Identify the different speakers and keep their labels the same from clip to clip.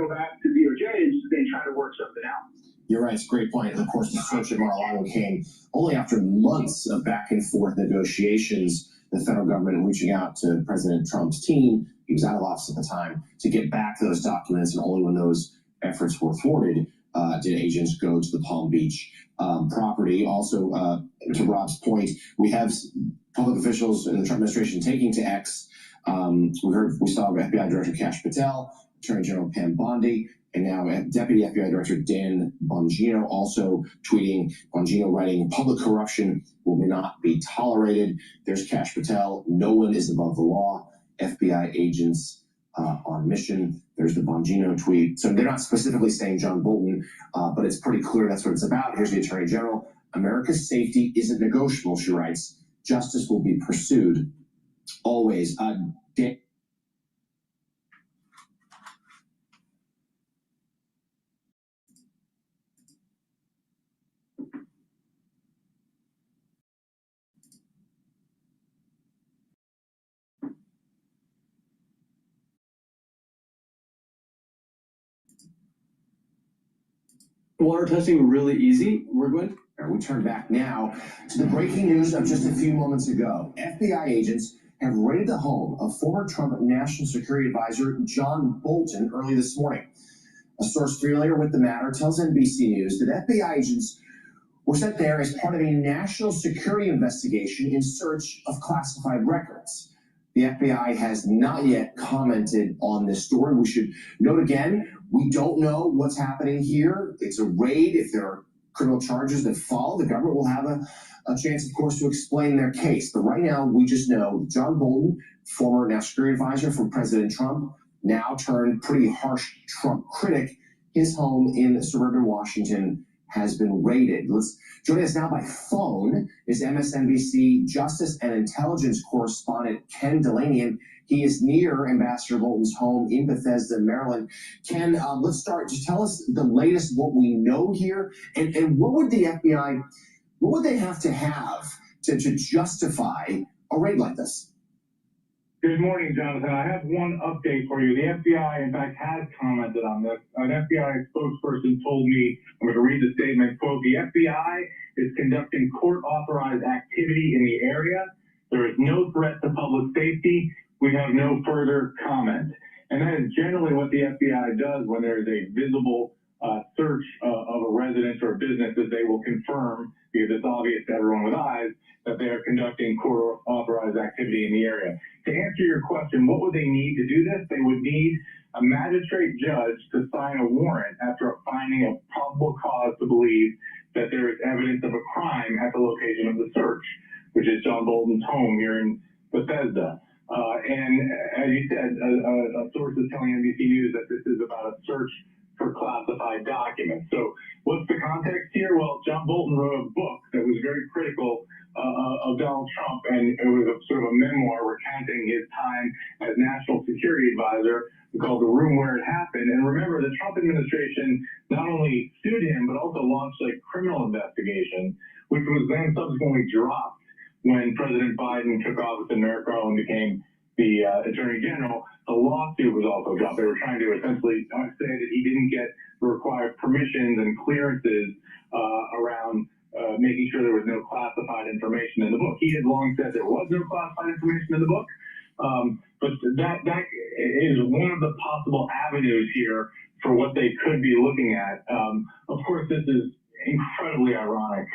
Speaker 1: go back to DOJ and they try to work something out.
Speaker 2: You're right. It's a great point. And of course, the search at Mar-a-Lago came only after months of back and forth negotiations. The federal government reaching out to President Trump's team, he was out of office at the time, to get back those documents. And only when those efforts were thwarted did agents go to the Palm Beach property. Also, to Rob's point, we have public officials in the Trump administration taking to X. We saw FBI Director Kash Patel, Attorney General Pam Bondi, and now Deputy FBI Director Dan Bongino also tweeting, Bongino writing, public corruption will not be tolerated. There's Kash Patel, no one is above the law, FBI agents on mission. There's the Bongino tweet. So they're not specifically saying John Bolton, but it's pretty clear that's what it's about. Here's the Attorney General. America's safety isn't negotiable, she writes. Justice will be pursued always.
Speaker 3: Water testing really easy. We're good.
Speaker 2: We turn back now to the breaking news of just a few moments ago. FBI agents have raided the home of former Trump National Security Advisor John Bolton early this morning. A source familiar with the matter tells NBC News that FBI agents were sent there as part of a national security investigation in search of classified records. The FBI has not yet commented on this story. We should note again, we don't know what's happening here. It's a raid. If there are criminal charges that follow, the government will have a chance, of course, to explain their case. But right now, we just know John Bolton, former national security advisor for President Trump, now turned pretty harsh Trump critic, his home in suburban Washington has been raided. Joining us now by phone is MSNBC Justice and Intelligence correspondent Ken Delanian. He is near Ambassador Bolton's home in Bethesda, Maryland. Ken, let's start. Just tell us the latest, what we know here, and what would the FBI, what would they have to justify a raid like this?
Speaker 4: Good morning, Jonathan. I have one update for you. The FBI, in fact, has commented on this. An FBI spokesperson told me, I'm going to read the statement, quote, the FBI is conducting court-authorized activity in the area. There is no threat to public safety. We have no further comment. And that is generally what the FBI does when there is a visible search of a residence or a business, is they will confirm, because it's obvious to everyone with eyes, that they are conducting court-authorized activity in the area. To answer your question, what would they need to do this? They would need a magistrate judge to sign a warrant after finding a probable cause to believe that there is evidence of a crime at the location of the search, which is John Bolton's home here in Bethesda. And as you said, a source is telling NBC News that this is about a search for classified documents. So what's the context here? Well, John Bolton wrote a book that was very critical of Donald Trump, and it was sort of a memoir recounting his time as National Security Advisor called The Room Where It Happened. And remember, the Trump administration not only sued him, but also launched a criminal investigation, which was then subsequently dropped when President Biden took office and Merrick Garland became the Attorney General. The lawsuit was also dropped. They were trying to essentially say that he didn't get the required permissions and clearances around making sure there was no classified information in the book. He had long said there was no classified information in the book, but that is one of the possible avenues here for what they could be looking at. Of course, this is incredibly ironic,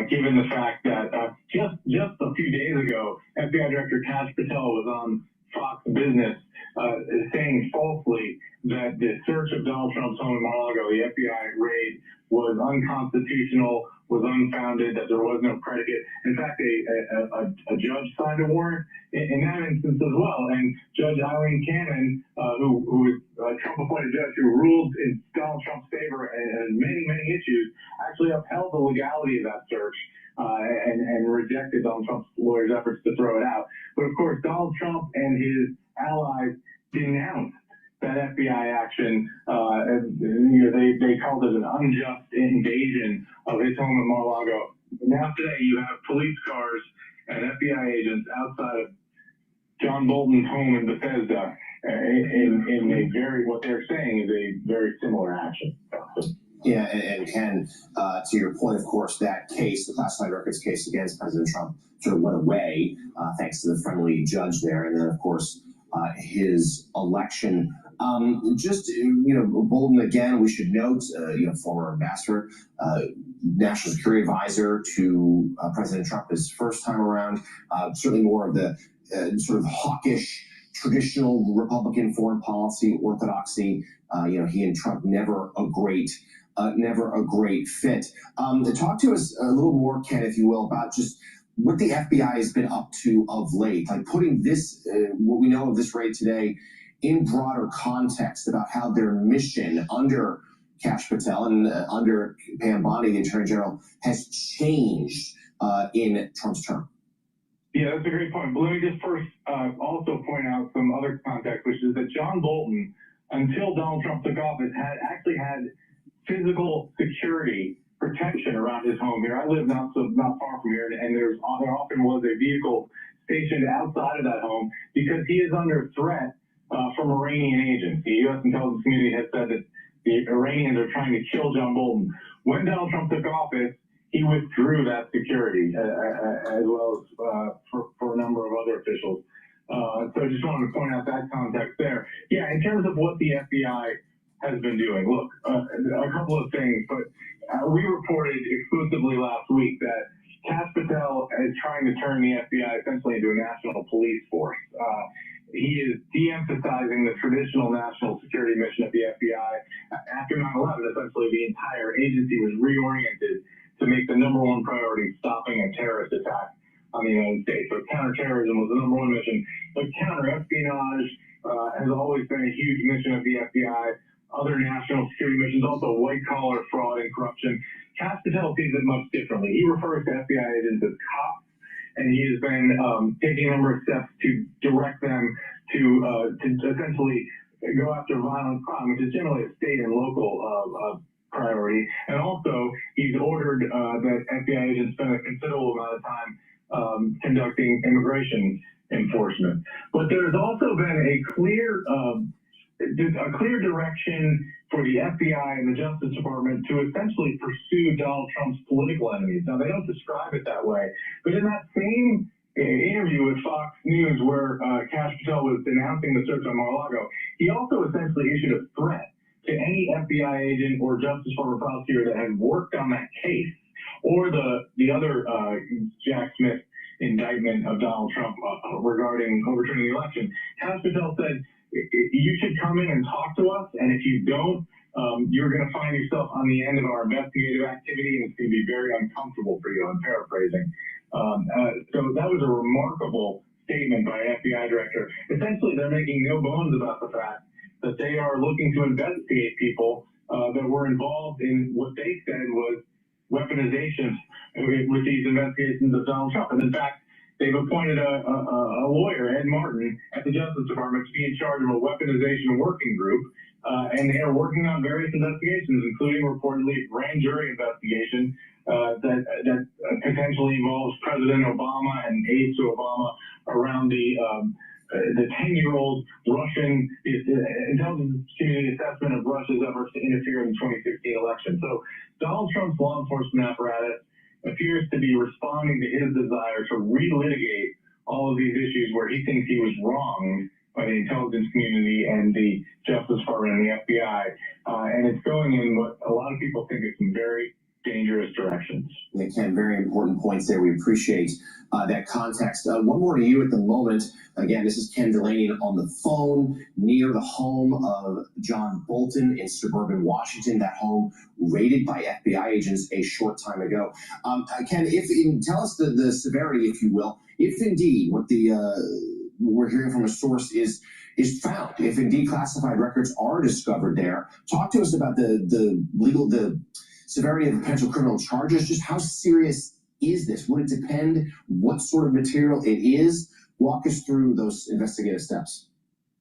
Speaker 4: given the fact that just a few days ago, FBI Director Kash Patel was on Fox Business saying falsely that the search of Donald Trump's home in Mar-a-Lago, the FBI raid, was unconstitutional, was unfounded, that there was no predicate. In fact, a judge signed a warrant in that instance as well. And Judge Eileen Cannon, who is a Trump-appointed judge who ruled in Donald Trump's favor in many, many issues, actually upheld the legality of that search and rejected Donald Trump's lawyers' efforts to throw it out. But of course, Donald Trump and his allies denounced that FBI action. They called it an unjust invasion of his home in Mar-a-Lago. Now today you have police cars and FBI agents outside of John Bolton's home in Bethesda, in a very, what they're saying is a very similar action.
Speaker 2: Yeah, and Ken, to your point, of course, that case, the classified records case against President Trump, sort of went away thanks to the friendly judge there, and then, of course, his election. Bolton, again, we should note, former ambassador, national security advisor to President Trump his first time around, certainly more of the sort of hawkish, traditional Republican foreign policy orthodoxy. He and Trump never a great fit. Talk to us a little more, Ken, if you will, about just what the FBI has been up to of late, like putting this, what we know of this raid today, in broader context about how their mission under Kash Patel and under Pam Bondi, the Attorney General, has changed in Trump's term.
Speaker 4: Yeah, that's a great point. But let me just first also point out some other context, which is that John Bolton, until Donald Trump took office, actually had physical security protection around his home here. I live not far from here, and there often was a vehicle stationed outside of that home because he is under threat from Iranian agents. The U.S. intelligence community has said that the Iranians are trying to kill John Bolton. When Donald Trump took office, he withdrew that security, as well as for a number of other officials. So I just wanted to point out that context there. Yeah, in terms of what the FBI has been doing, look, a couple of things, but we reported exclusively last week that Kash Patel is trying to turn the FBI essentially into a national police force. He is de-emphasizing the traditional national security mission of the FBI. After 9/11, essentially the entire agency was reoriented to make the number one priority stopping a terrorist attack on the United States. So counterterrorism was the number one mission. But counter-espionage has always been a huge mission of the FBI. Other national security missions, also white-collar fraud and corruption. Kash Patel sees it much differently. He refers to FBI agents as cops, and he has been taking a number of steps to direct them to essentially go after violent crime, which is generally a state and local priority. And also, he's ordered that FBI agents spend a considerable amount of time conducting immigration enforcement. But there's also been a clear direction for the FBI and the Justice Department to essentially pursue Donald Trump's political enemies. Now, they don't describe it that way, but in that same interview with Fox News where Kash Patel was denouncing the search on Mar-a-Lago, he also essentially issued a threat to any FBI agent or Justice Department prosecutor that had worked on that case, or the other Jack Smith indictment of Donald Trump regarding overturning the election. Kash Patel said, you should come in and talk to us, and if you don't, you're going to find yourself on the end of our investigative activity, and it's going to be very uncomfortable for you. I'm paraphrasing. So that was a remarkable statement by FBI director. Essentially, they're making no bones about the fact that they are looking to investigate people that were involved in what they said was weaponization with these investigations of Donald Trump. And in fact, they've appointed a lawyer, Ed Martin, at the Justice Department to be in charge of a weaponization working group. And they are working on various investigations, including reportedly a grand jury investigation that potentially involves President Obama and aides to Obama around the 10-year-old Russian intelligence community assessment of Russia's efforts to interfere in the 2016 election. So Donald Trump's law enforcement apparatus appears to be responding to his desire to relitigate all of these issues where he thinks he was wronged by the intelligence community and the Justice Department and the FBI. And it's going in what a lot of people think is some very dangerous directions.
Speaker 2: Yeah, Ken, very important points there. We appreciate that context. One more to you at the moment. Again, this is Ken Delaney on the phone near the home of John Bolton in suburban Washington, that home raided by FBI agents a short time ago. Ken, tell us the severity, if you will, if indeed what we're hearing from a source is found, if indeed classified records are discovered there. Talk to us about the severity of potential criminal charges. Just how serious is this? Would it depend what sort of material it is? Walk us through those investigative steps.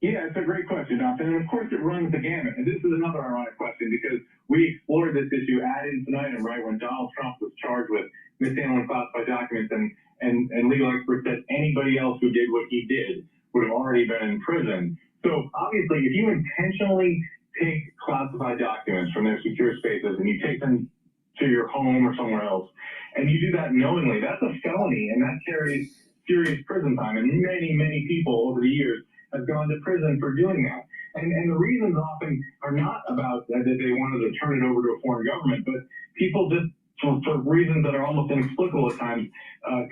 Speaker 4: Yeah, it's a great question, Jonathan. And of course, it runs the gamut. And this is another ironic question because we explored this issue ad infinitum, right, when Donald Trump was charged with mishandling classified documents, and legal experts said anybody else who did what he did would have already been in prison So obviously, if you intentionally take classified documents from their secure spaces and you take them to your home or somewhere else, and you do that knowingly, that's a felony, and that carries serious prison time. And many people over the years have gone to prison for doing that. And the reasons often are not about that they wanted to turn it over to a foreign government, but people just, for reasons that are almost inexplicable at times,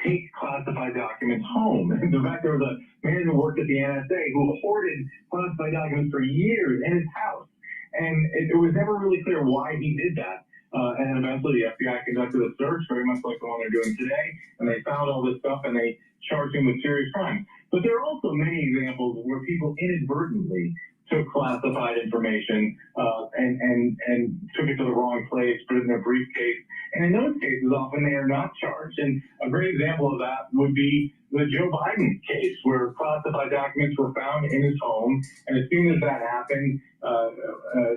Speaker 4: take classified documents home. And in fact, there was a man who worked at the NSA who hoarded classified documents for years in his house. And it was never really clear why he did that. And eventually the FBI conducted a search, very much like the one they're doing today, and they found all this stuff and they charged him with serious crimes. But there are also many examples where people inadvertently took classified information and took it to the wrong place, put it in their briefcase. And in those cases, often they are not charged. And a great example of that would be the Joe Biden case, where classified documents were found in his home. And as soon as that happened,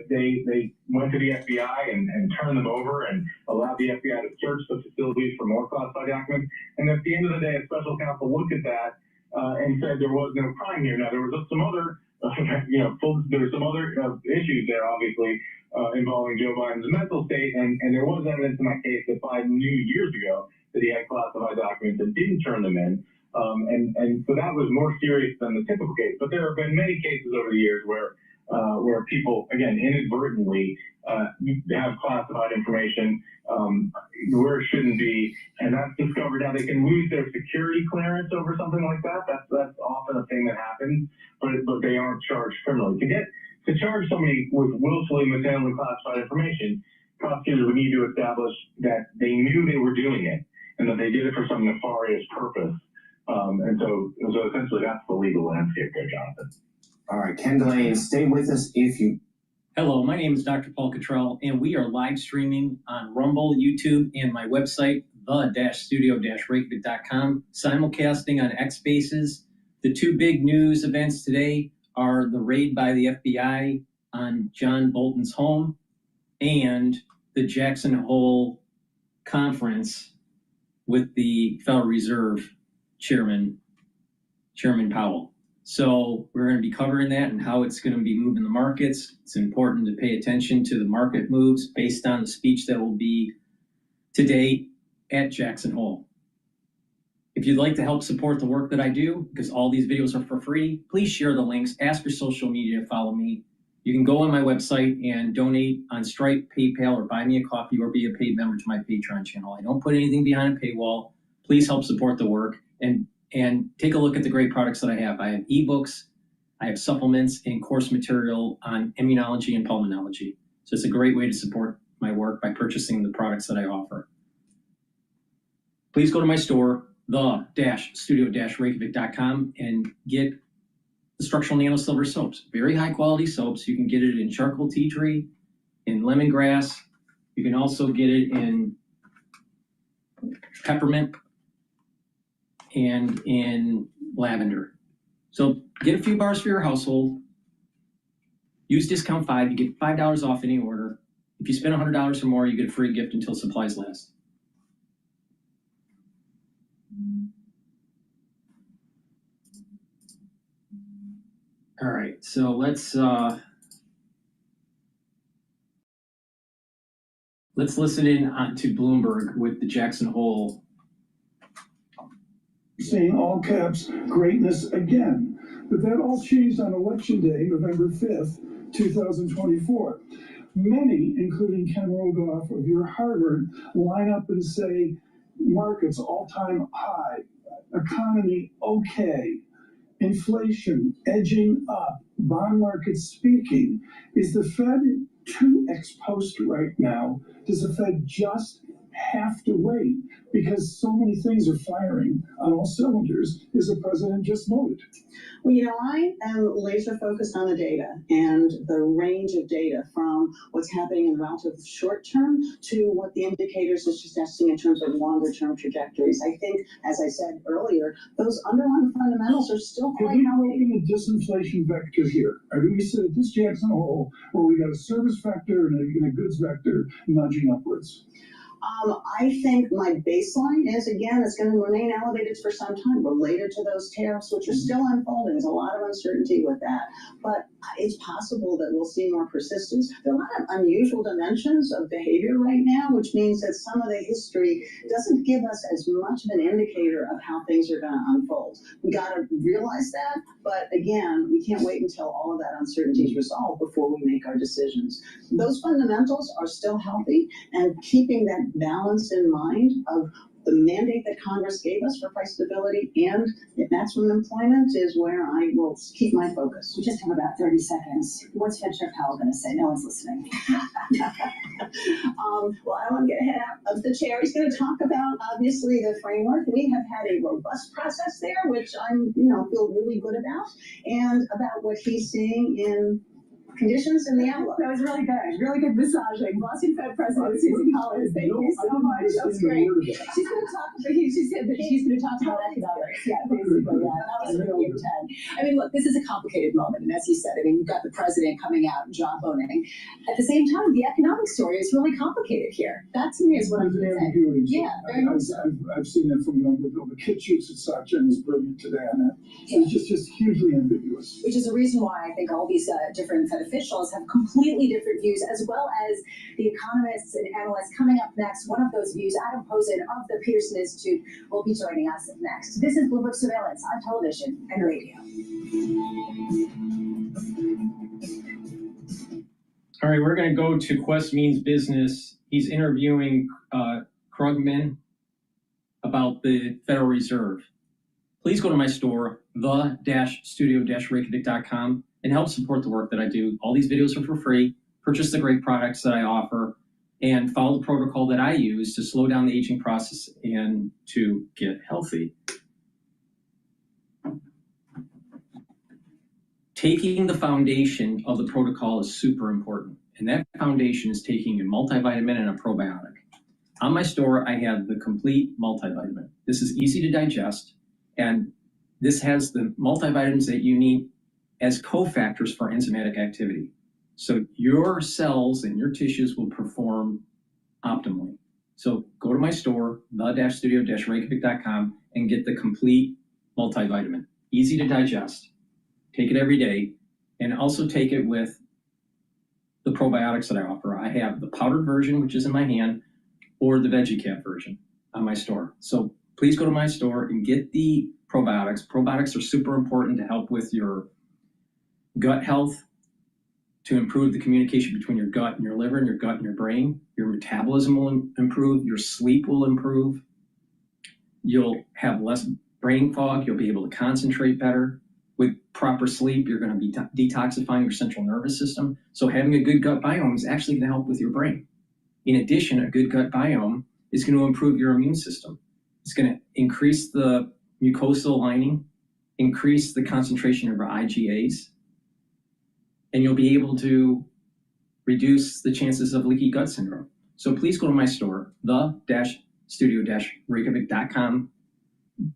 Speaker 4: they went to the FBI and turned them over and allowed the FBI to search the facilities for more classified documents. And at the end of the day, a special counsel looked at that and said there was no crime here. Now, there was some other there's some other issues there, obviously, involving Joe Biden's mental state, and there was evidence in that case that Biden knew years ago that he had classified documents and didn't turn them in, and so that was more serious than the typical case. But there have been many cases over the years where people, again, inadvertently have classified information where it shouldn't be, and that's discovered. Now they can lose their security clearance over something like that. That's often a thing that happens, but they aren't charged criminally. To charge somebody with willfully mishandling classified information, prosecutors would need to establish that they knew they were doing it and that they did it for some nefarious purpose. And so essentially that's the legal landscape there, Jonathan.
Speaker 2: All right, Ken Delane, stay with us if you...
Speaker 5: Hello, my name is DrPaulCottrell, and we are live streaming on Rumble, YouTube, and my website, the-studio-reykjavik.com, simulcasting on X Spaces. The two big news events today are the raid by the FBI on John Bolton's home and the Jackson Hole conference with the Federal Reserve Chairman Powell. So we're going to be covering that and how it's going to be moving the markets. It's important to pay attention to the market moves based on the speech that will be today at Jackson Hole. If you'd like to help support the work that I do, because all these videos are for free, please share the links, ask your social media to follow me. You can go on my website and donate on Stripe, PayPal, or buy me a coffee or be a paid member to my Patreon channel. I don't put anything behind a paywall. Please help support the work and take a look at the great products that I have. I have ebooks, I have supplements, and course material on immunology and pulmonology. So it's a great way to support my work by purchasing the products that I offer. Please go to my store, the-studio-reykjavik.com, and get the structural nano silver soaps. Very high quality soaps. You can get it in charcoal tea tree, in lemongrass. You can also get it in peppermint and in lavender. So get a few bars for your household. Use discount 5. You get $5 off any order. If you spend $100 or more, you get a free gift until supplies last. All right, so let's listen in to Bloomberg with the Jackson Hole.
Speaker 6: Saying all caps, greatness again. But that all changed on Election Day, November 5th, 2024. Many, including Ken Rogoff of your Harvard, line up and say, markets all-time high, economy okay, inflation edging up, bond market speaking. Is the Fed too exposed right now? Does the Fed just have to wait because so many things are firing on all cylinders, as the president just noted?
Speaker 7: Well, I am laser focused on the data and the range of data from what's happening in relative short term to what the indicators are suggesting in terms of longer term trajectories. I think, as I said earlier, those underlying fundamentals are still quite
Speaker 6: healthy.
Speaker 7: healthy.
Speaker 6: Are we in a disinflation vector here? Or do we sit at this Jackson Hole where we got a service vector and a goods vector nudging upwards?
Speaker 7: I think my baseline is, again, it's going to remain elevated for some time related to those tariffs, which are still unfolding. There's a lot of uncertainty with that. But it's possible that we'll see more persistence. There are a lot of unusual dimensions of behavior right now, which means that some of the history doesn't give us as much of an indicator of how things are going to unfold. We got to realize that. But again, we can't wait until all of that uncertainty is resolved before we make our decisions. Those fundamentals are still healthy, and keeping that balance in mind of the mandate that Congress gave us for price stability and maximum employment is where I will keep my focus.
Speaker 8: We just have about 30 seconds. What's Fed Chair Powell going to say? No one's listening.
Speaker 7: Well, I want to get ahead of the chair. He's going to talk about, obviously, the framework. We have had a robust process there, which I'm, feel really good about, and about what he's seeing in conditions in the outlook.
Speaker 8: That was really good massaging. Boston Fed President Susan Collins, thank you so much. That was great. She's going to talk. She said that she's going to talk about economics. Yeah, basically. Yeah, that was really intense. I mean, look, this is a complicated moment, and as you said, I mean, you've got the president coming out and jawboning. At the same time, the economic story is really complicated here. That to me is what I'm saying. Yeah, very much so.
Speaker 6: I've seen that from the Bitchute and such, and was brilliant today on that.
Speaker 8: Yeah.
Speaker 6: It's just hugely ambiguous.
Speaker 8: Which is the reason why I think all these different Fed officials have completely different views, as well as the economists and analysts coming up next. One of those views, Adam Posen of the Pearson Institute, will be joining us next. This is Bloomberg Surveillance on television and radio.
Speaker 5: All right, we're going to go to Quest Means Business. He's interviewing Krugman about the Federal Reserve. Please go to my store, the-studio-reykjavik.com, and help support the work that I do. All these videos are for free. Purchase the great products that I offer, and follow the protocol that I use to slow down the aging process and to get healthy. Taking the foundation of the protocol is super important, and that foundation is taking a multivitamin and a probiotic. On my store, I have the complete multivitamin. This is easy to digest, and this has the multivitamins that you need as cofactors for enzymatic activity. So your cells and your tissues will perform optimally. So go to my store, the-studio-reykjavik.com, and get the complete multivitamin. Easy to digest. Take it every day, and also take it with the probiotics that I offer. I have the powdered version, which is in my hand, or the VeggieCap version on my store. So please go to my store and get the probiotics. Probiotics are super important to help with your gut health, to improve the communication between your gut and your liver, and your gut and your brain. Your metabolism will improve. Your sleep will improve. You'll have less brain fog. You'll be able to concentrate better. With proper sleep, you're going to be detoxifying your central nervous system. So having a good gut biome is actually going to help with your brain. In addition, a good gut biome is going to improve your immune system. It's going to increase the mucosal lining, increase the concentration of your IgAs, and you'll be able to reduce the chances of leaky gut syndrome. So please go to my store, the-studio-reykjavik.com,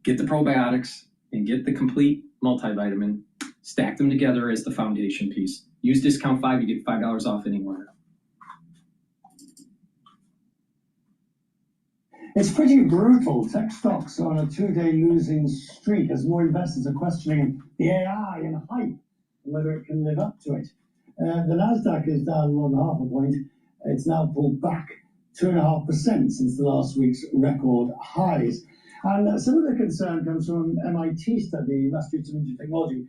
Speaker 5: get the probiotics, and get the complete multivitamin. Stack them together as the foundation piece. Use discount 5, you get $5 off anywhere.
Speaker 9: It's pretty brutal. Tech stocks are on a 2-day losing streak as more investors are questioning the AI and hype and whether it can live up to it. The Nasdaq is down 1.5 point. It's now pulled back 2.5% since the last week's record highs. And some of the concern comes from an MIT study, Massachusetts Institute of Technology.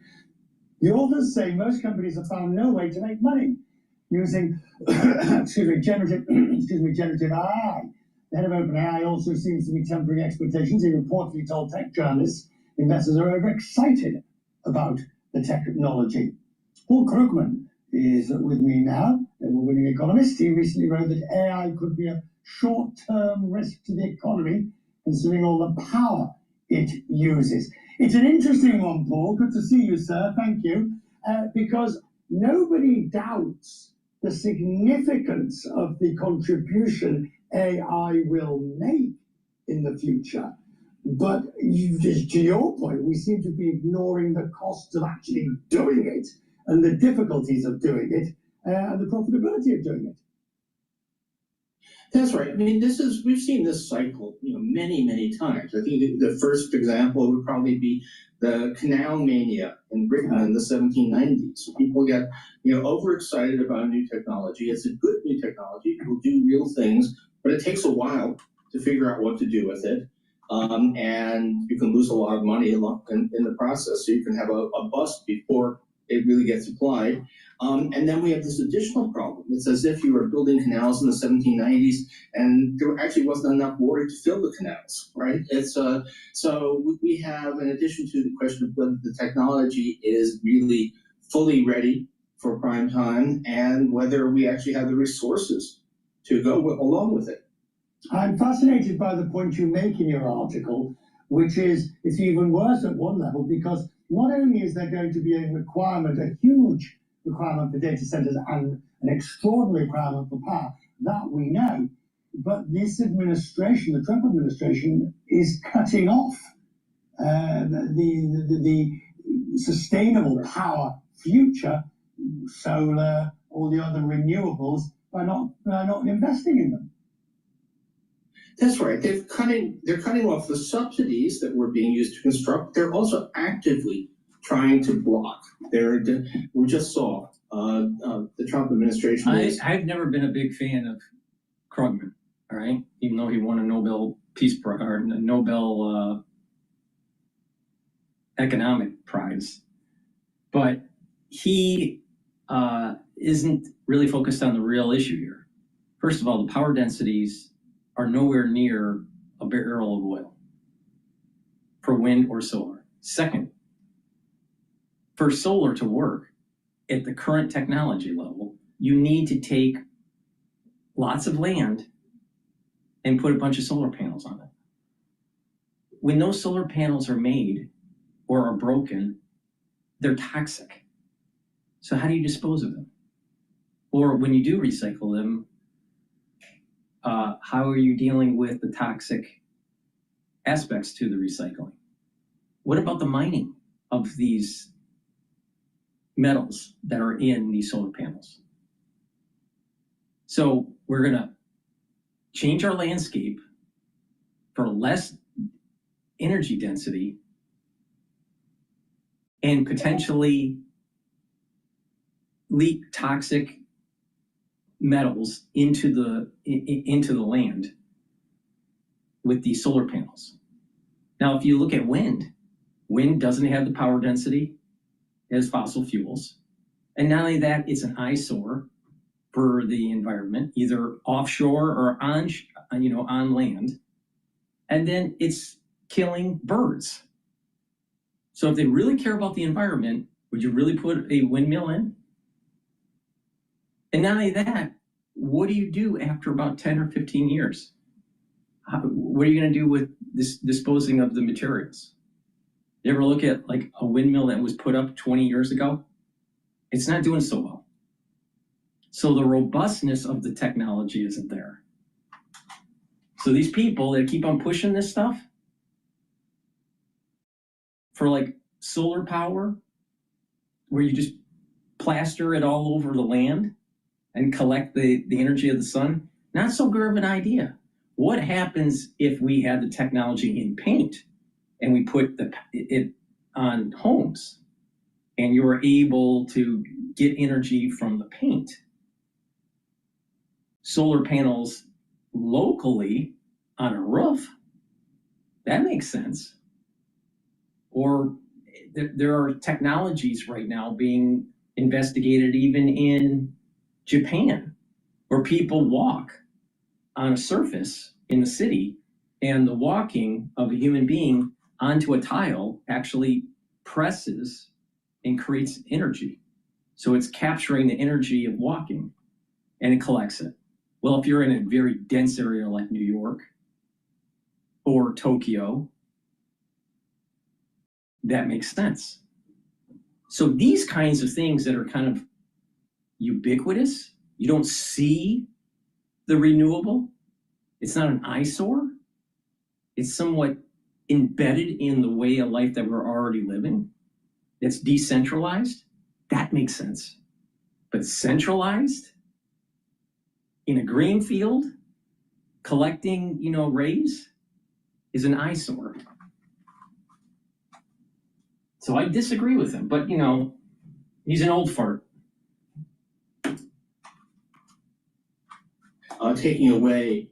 Speaker 9: The authors say most companies have found no way to make money using generative AI. The head of OpenAI also seems to be tempering expectations. He reportedly told tech journalists investors are overexcited about the technology. Paul Krugman is with me now, a winning economist. He recently wrote that AI could be a short-term risk to the economy, considering all the power it uses. It's an interesting one, Paul. Good to see you, sir. Thank you. Because nobody doubts the significance of the contribution AI will make in the future. But just to your point, we seem to be ignoring the costs of actually doing it and the difficulties of doing it and the profitability of doing it.
Speaker 10: That's right. I mean, we've seen this cycle, many, many times. I think the first example would probably be the canal mania in Britain in the 1790s. People get, overexcited about new technology. It's a good new technology. It will do real things, but it takes a while to figure out what to do with it. And you can lose a lot of money in the process. So you can have a bust before it really gets applied. And then we have this additional problem. It's as if you were building canals in the 1790s and there actually wasn't enough water to fill the canals, right? So we have, in addition to the question of whether the technology is really fully ready for prime time and whether we actually have the resources to go along with it.
Speaker 9: I'm fascinated by the point you make in your article, which is it's even worse at one level, because not only is there going to be a huge requirement for data centers and an extraordinary requirement for power, that we know, but this administration, the Trump administration, is cutting off the sustainable power future, solar, all the other renewables, by not investing in them.
Speaker 10: That's right. They're cutting off the subsidies that were being used to construct. They're also actively trying to block. We just saw the Trump administration.
Speaker 5: I've never been a big fan of Krugman. All right, even though he won a Nobel Peace Prize or a Nobel Economic Prize, but he isn't really focused on the real issue here. First of all, the power densities are nowhere near a barrel of oil for wind or solar. Second, for solar to work at the current technology level, you need to take lots of land and put a bunch of solar panels on it. When those solar panels are made or are broken, they're toxic. So how do you dispose of them? Or when you do recycle them, how are you dealing with the toxic aspects to the recycling? What about the mining of these metals that are in these solar panels? So we're going to change our landscape for less energy density and potentially leak toxic metals into the land with these solar panels. Now, if you look at wind doesn't have the power density as fossil fuels. And not only that, it's an eyesore for the environment, either offshore or on land. And then it's killing birds. So if they really care about the environment, would you really put a windmill in? And not only that, what do you do after about 10 or 15 years? What are you going to do with this disposing of the materials? You ever look at like a windmill that was put up 20 years ago? It's not doing so well. So the robustness of the technology isn't there. So these people that keep on pushing this stuff for like solar power, where you just plaster it all over the land and collect the energy of the sun, not so good of an idea. What happens if we had the technology in paint and we put it on homes and you were able to get energy from the paint? Solar panels locally on a roof, that makes sense. Or there are technologies right now being investigated even in Japan, where people walk on a surface in the city and the walking of a human being onto a tile actually presses and creates energy. So it's capturing the energy of walking and it collects it. Well, if you're in a very dense area like New York or Tokyo, that makes sense. So these kinds of things that are kind of ubiquitous, you don't see the renewable, it's not an eyesore, it's somewhat embedded in the way of life that we're already living. It's decentralized, that makes sense. But centralized in a green field collecting, rays is an eyesore. So I disagree with him, but he's an old fart.
Speaker 10: Taking away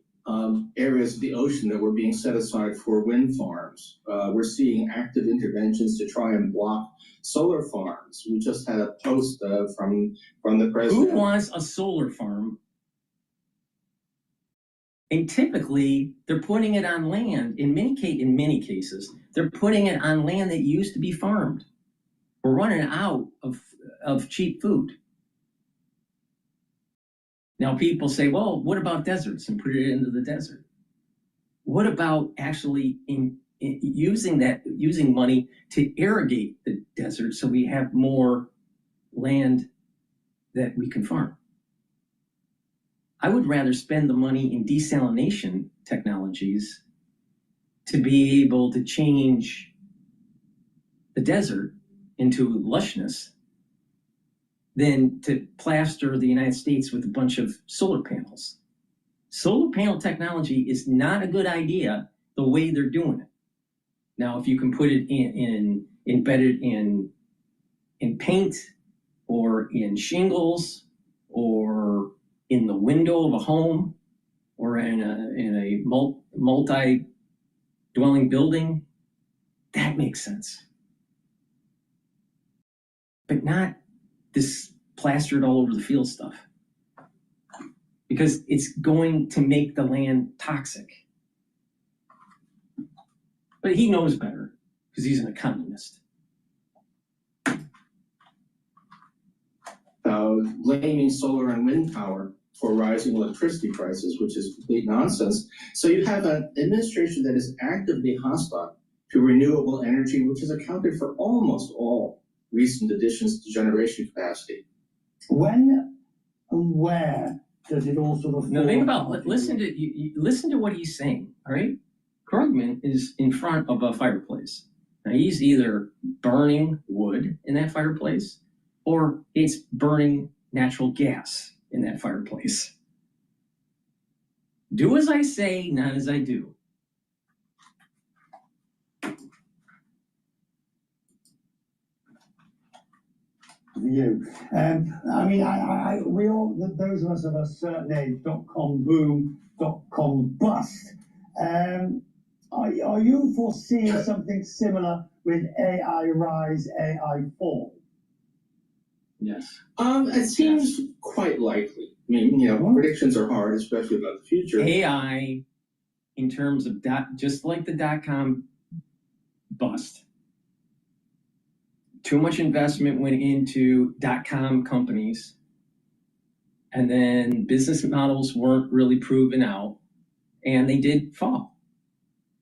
Speaker 10: areas of the ocean that were being set aside for wind farms. We're seeing active interventions to try and block solar farms. We just had a post from the president.
Speaker 5: Who wants a solar farm? And typically, they're putting it on land. In many cases, they're putting it on land that used to be farmed. We're running out of cheap food. Now people say, well, what about deserts and put it into the desert? What about actually using money to irrigate the desert so we have more land that we can farm? I would rather spend the money in desalination technologies to be able to change the desert into lushness than to plaster the United States with a bunch of solar panels. Solar panel technology is not a good idea the way they're doing it. Now, if you can put it embedded in paint or in shingles or in the window of a home or in a multi-dwelling building, that makes sense. But not this plastered all over the field stuff, because it's going to make the land toxic. But he knows better because he's an economist.
Speaker 10: Blaming solar and wind power for rising electricity prices, which is complete nonsense. So you have an administration that is actively hostile to renewable energy, which has accounted for almost all recent additions to generation capacity.
Speaker 9: When and where does it all sort of?
Speaker 5: Now think about, listen to what he's saying. All right, Krugman is in front of a fireplace. Now he's either burning wood in that fireplace, or it's burning natural gas in that fireplace. Do as I say, not as I do.
Speaker 9: You. I mean, we all, those of us of a certain age, .com boom, .com bust. Are you foreseeing something similar with AI rise, AI fall?
Speaker 5: Yes.
Speaker 10: It seems quite likely. I mean, predictions are hard, especially about the future.
Speaker 5: AI, in terms of just like the .com bust, too much investment went into .com companies, and then business models weren't really proven out, and they did fall.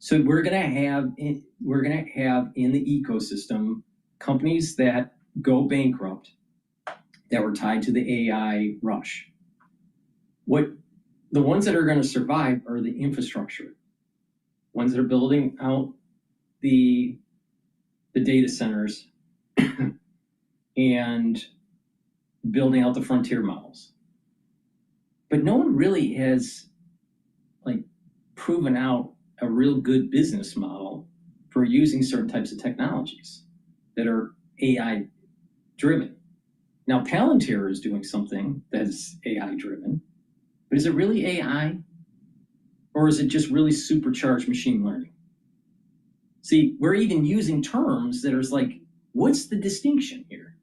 Speaker 5: So we're gonna have in the ecosystem companies that go bankrupt that were tied to the AI rush. The ones that are going to survive are the infrastructure, ones that are building out the data centers and building out the frontier models. But no one really has proven out a real good business model for using certain types of technologies that are AI driven. Now, Palantir is doing something that's AI driven, but is it really AI? Or is it just really supercharged machine learning? See, we're even using terms that are like, what's the distinction here?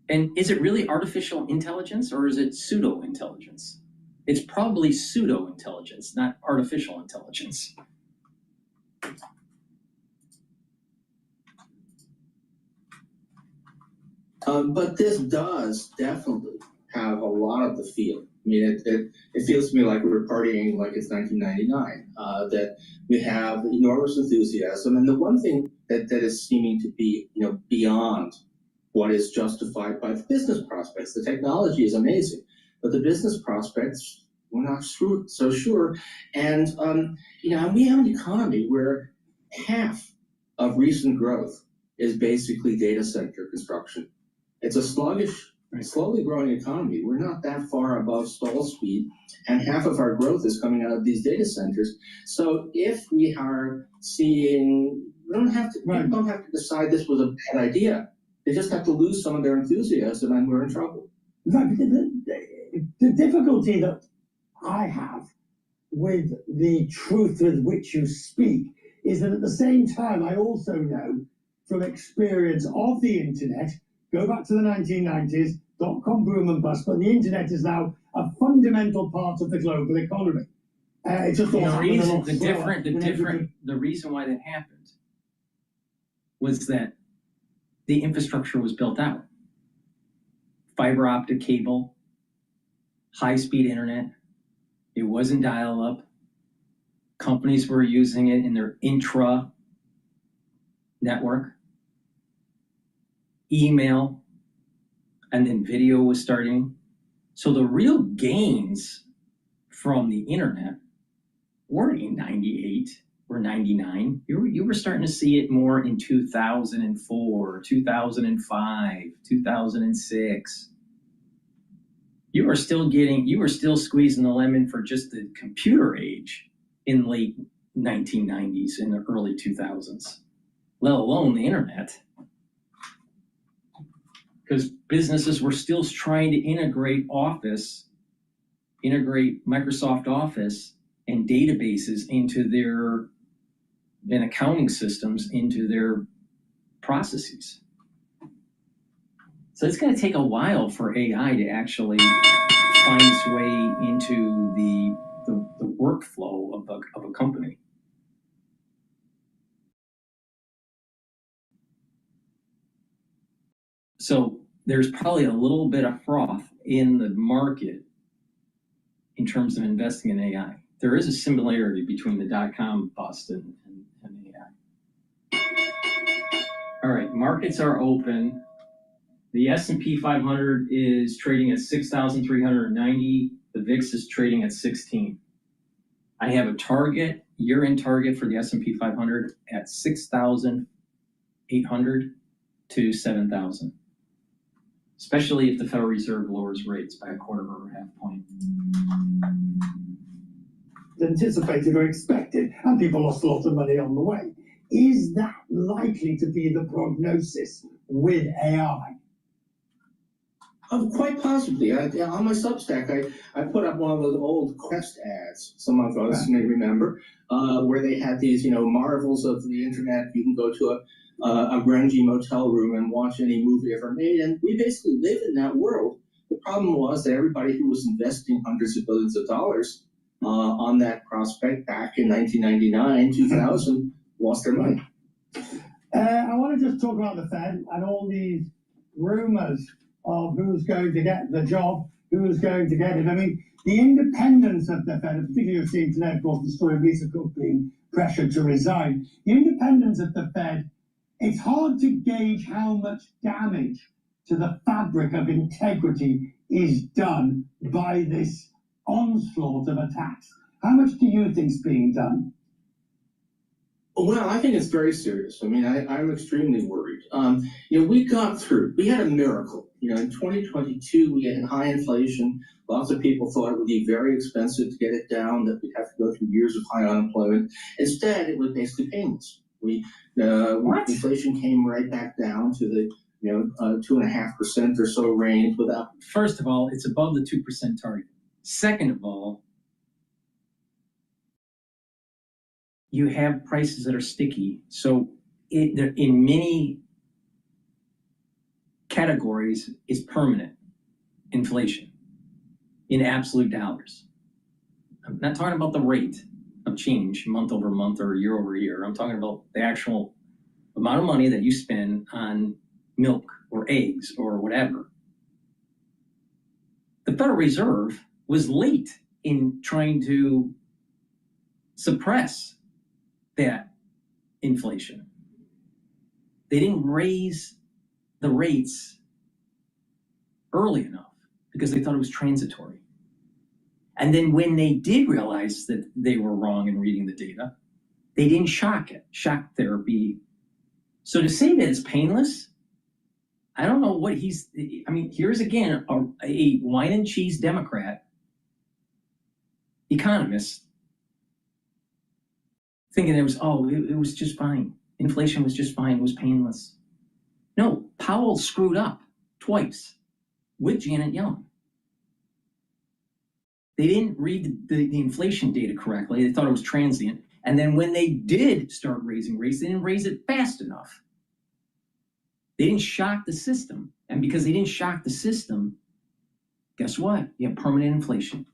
Speaker 5: And is it really artificial intelligence or is it pseudo intelligence? It's probably pseudo intelligence, not artificial intelligence.
Speaker 10: But this does definitely have a lot of the feel. I mean, it feels to me like we're partying like it's 1999, that we have enormous enthusiasm. And the one thing that is seeming to be, beyond what is justified by the business prospects. The technology is amazing, but the business prospects, we're not so sure. And, we have an economy where half of recent growth is basically data center construction. It's a sluggish slowly growing economy. We're not that far above stall speed, and half of our growth is coming out of these data centers. So if we are seeing, people don't have to decide this was a bad idea. They just have to lose some of their enthusiasm, and we're in trouble.
Speaker 9: Right, the difficulty that I have with the truth with which you speak is that at the same time, I also know from experience of the internet, go back to the 1990s, dot-com boom and bust, but the internet is now a fundamental part of the global economy. It just all happened a lot slower
Speaker 5: the reason why that happened was that the infrastructure was built out. Fiber optic cable, high-speed internet. It wasn't dial-up. Companies were using it in their intra-network. Email, and then video was starting. So the real gains from the internet weren't in 98 or 99. You were starting to see it more in 2004, 2005, 2006. You were still squeezing the lemon for just the computer age in late 1990s and the early 2000s, let alone the internet. Because businesses were still trying to integrate Microsoft Office and databases and accounting systems into their processes. So it's going to take a while for AI to actually find its way into the workflow of a company. So there's probably a little bit of froth in the market in terms of investing in AI. There is a similarity between the dot-com bust and AI. All right, markets are open. The S&P 500 is trading at 6,390. The VIX is trading at 16. I have a target, year-end target for the S&P 500 at 6,800 to 7,000. Especially if the Federal Reserve lowers rates by a quarter or a half point.
Speaker 9: Anticipated or expected, and people lost a lot of money on the way. Is that likely to be the prognosis with AI?
Speaker 10: Quite possibly. On my Substack, I put up one of those old Quest ads, some of us may remember, where they had these, marvels of the internet. You can go to a grungy motel room and watch any movie ever made, and we basically live in that world. The problem was that everybody who was investing hundreds of billions of dollars on that prospect back in 1999, 2000, lost their money.
Speaker 9: I want to just talk about the Fed and all these rumors of who's going to get the job, who's going to get it. I mean, the independence of the Fed, particularly you've seen today, of course, the story of Lisa Cook being pressured to resign. The independence of the Fed, it's hard to gauge how much damage to the fabric of integrity is done by this onslaught of attacks. How much do you think is being done?
Speaker 10: Well, I think it's very serious. I mean, I'm extremely worried. We got through. We had a miracle. In 2022, we had high inflation. Lots of people thought it would be very expensive to get it down, that we'd have to go through years of high unemployment. Instead, it was basically painless. Inflation came right back down to the 2.5% or so range without.
Speaker 5: First of all, it's above the 2% target. Second of all, you have prices that are sticky. So in many categories, it's permanent inflation in absolute dollars. I'm not talking about the rate of change month over month or year over year. I'm talking about the actual amount of money that you spend on milk or eggs or whatever. The Federal Reserve was late in trying to suppress that inflation. They didn't raise the rates early enough because they thought it was transitory. And then when they did realize that they were wrong in reading the data, they didn't shock therapy. So to say that it's painless I don't know what here's again a wine and cheese Democrat economist thinking it was just fine. Inflation was just fine. It was painless. No, Powell screwed up twice with Janet Yellen. They didn't read the inflation data correctly. They thought it was transient. And then when they did start raising rates, they didn't raise it fast enough. They didn't shock the system. And because they didn't shock the system, guess what? You have permanent inflation.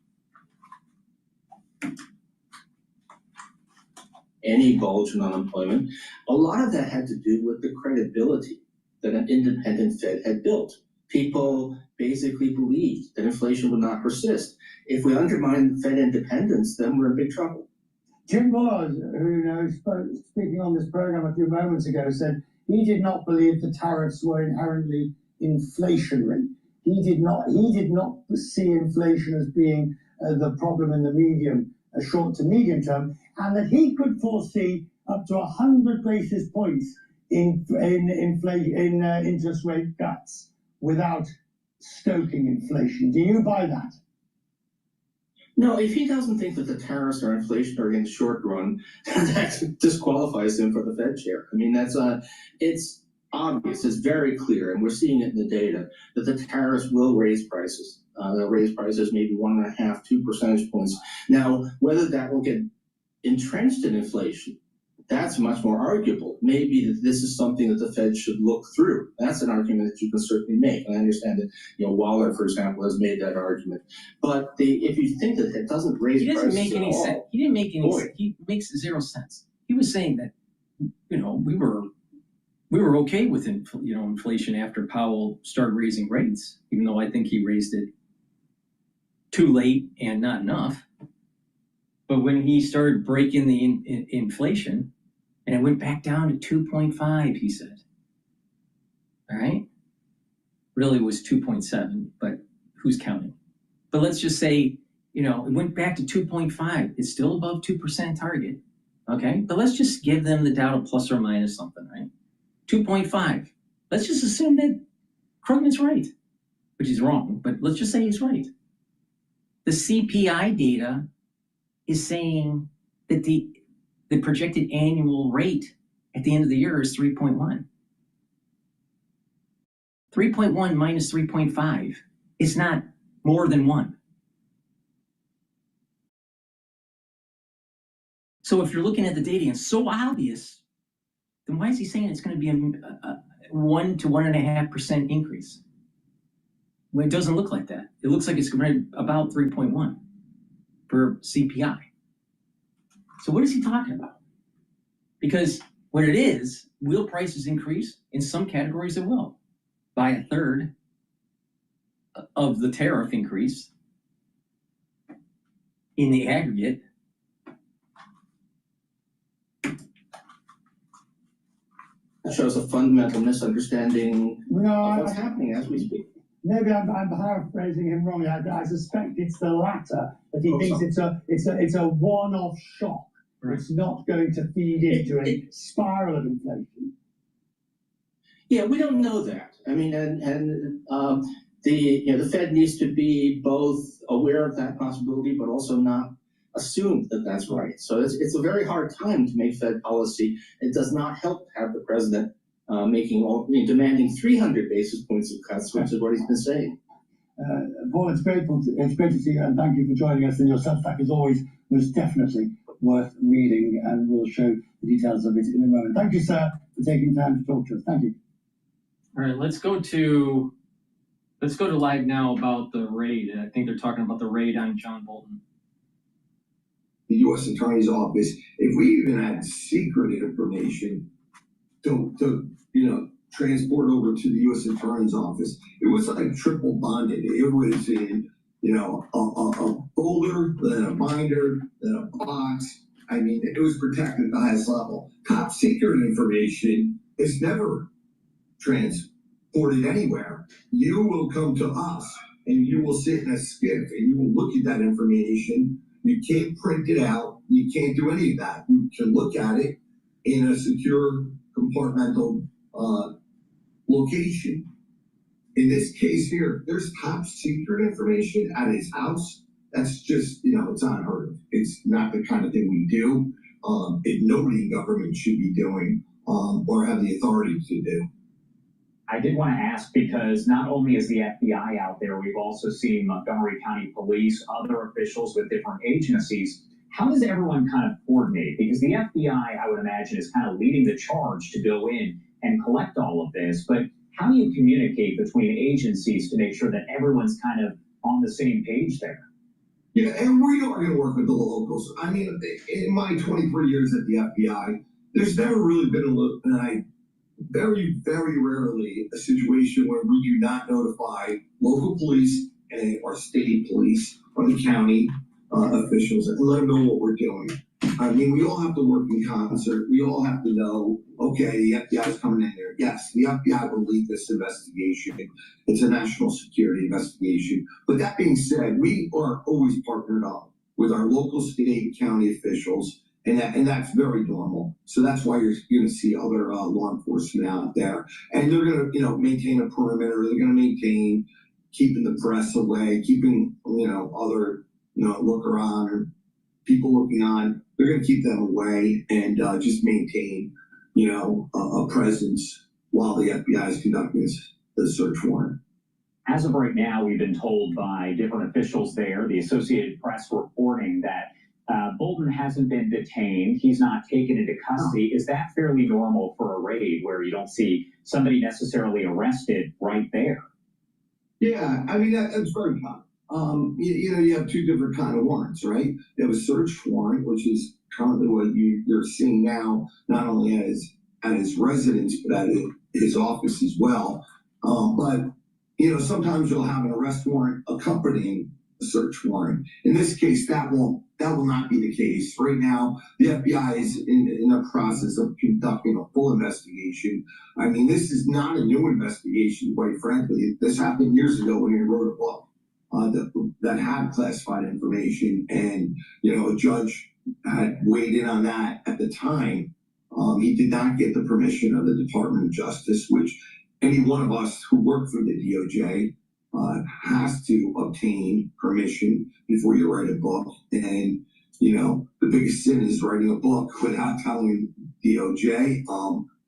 Speaker 10: Any bulge in unemployment, a lot of that had to do with the credibility that an independent Fed had built. People basically believed that inflation would not persist. If we undermine Fed independence, then we're in big trouble.
Speaker 9: Jim Bullard, who speaking on this program a few moments ago, said he did not believe the tariffs were inherently inflationary. He did not see inflation as being the problem in the short to medium term, and that he could foresee up to 100 basis points in interest rate cuts without stoking inflation. Do you buy that?
Speaker 10: No, if he doesn't think that the tariffs are inflationary in the short run, that disqualifies him for the Fed chair. I mean, it's obvious, it's very clear, and we're seeing it in the data, that the tariffs will raise prices. They'll raise prices maybe 1.5, 2 percentage points. Now, whether that will get entrenched in inflation, that's much more arguable. Maybe that this is something that the Fed should look through. That's an argument that you can certainly make. And I understand that, Waller, for example, has made that argument. But if you think that it doesn't raise prices at all,
Speaker 5: He didn't make any sense. He makes zero sense. He was saying that, we were okay with inflation after Powell started raising rates, even though I think he raised it too late and not enough. But when he started breaking the inflation, and it went back down to 2.5, he said. All right? Really it was 2.7, but who's counting? But let's just say, it went back to 2.5. It's still above 2% target. Okay? But let's just give them the doubt of plus or minus something, right? 2.5. Let's just assume that Krugman's right, which he's wrong, but let's just say he's right. The CPI data is saying that the projected annual rate at the end of the year is 3.1. 3.1 minus 3.5 is not more than 1. So if you're looking at the data and it's so obvious, then why is he saying it's going to be a 1 to 1.5% increase? Well, it doesn't look like that. It looks like it's going to about 3.1 for CPI. So what is he talking about? Because what it is, will prices increase? In some categories it will, by 1/3 of the tariff increase in the aggregate.
Speaker 10: That shows a fundamental misunderstanding of what's happening as we speak.
Speaker 9: Maybe I'm paraphrasing him wrongly. I suspect it's the latter, that he thinks it's a one-off shock. Right. It's not going to feed into a spiral of inflation.
Speaker 10: Yeah, we don't know that. I mean, the Fed needs to be both aware of that possibility, but also not assume that that's right. So it's a very hard time to make Fed policy. It does not help to have the president demanding 300 basis points of cuts, which is what he's been saying.
Speaker 9: Paul, it's great to see you, and thank you for joining us. And your Substack is always most definitely worth reading, and we'll show the details of it in a moment. Thank you, sir, for taking time to talk to us. Thank you.
Speaker 5: All right, let's go to live now about the raid. I think they're talking about the raid on John Bolton.
Speaker 11: The U.S. Attorney's Office, if we even had secret information to transport over to the U.S. Attorney's Office, it was like triple bonded. It was in, a folder, then a binder, then a box. I mean, it was protected at the highest level. Top secret information is never transported anywhere. You will come to us and you will sit in a skiff and you will look at that information. You can't print it out. You can't do any of that. You can look at it in a secure compartmental location. In this case here, there's top secret information at his house. That's just, it's unheard of. It's not the kind of thing we do. Nobody in government should be doing or have the authority to do.
Speaker 12: I did want to ask, because not only is the FBI out there, we've also seen Montgomery County Police, other officials with different agencies. How does everyone kind of coordinate? Because the FBI, I would imagine, is kind of leading the charge to go in and collect all of this. But how do you communicate between agencies to make sure that everyone's kind of on the same page there?
Speaker 11: Yeah, and we are going to work with the locals. I mean, in my 23 years at the FBI, there's never really been very, very rarely a situation where we do not notify local police and our state police or the county officials and let them know what we're doing. I mean, we all have to work in concert. We all have to know, okay, the FBI is coming in there. Yes, the FBI will lead this investigation. It's a national security investigation. But that being said, we are always partnered up with our local, state, county officials, and that's very normal. So that's why you're going to see other law enforcement out there. And they're going to, maintain a perimeter. They're going to maintain keeping the press away, keeping, other, looker on or people looking on. They're going to keep them away and just maintain, a presence while the FBI is conducting the search warrant.
Speaker 12: As of right now, we've been told by different officials there, the Associated Press reporting that Bolton hasn't been detained. He's not taken into custody. Is that fairly normal for a raid where you don't see somebody necessarily arrested right there?
Speaker 11: Yeah, I mean, that's very common. You have two different kind of warrants, right? You have a search warrant, which is currently what you're seeing now, not only at his residence, but at his office as well. But sometimes you'll have an arrest warrant accompanying a search warrant. In this case, that will not be the case. Right now, the FBI is in the process of conducting a full investigation. I mean, this is not a new investigation, quite frankly. This happened years ago when he wrote a book that had classified information, and a judge had weighed in on that at the time. He did not get the permission of the Department of Justice, which any one of us who work for the DOJ has to obtain permission before you write a book. And the biggest sin is writing a book without telling DOJ.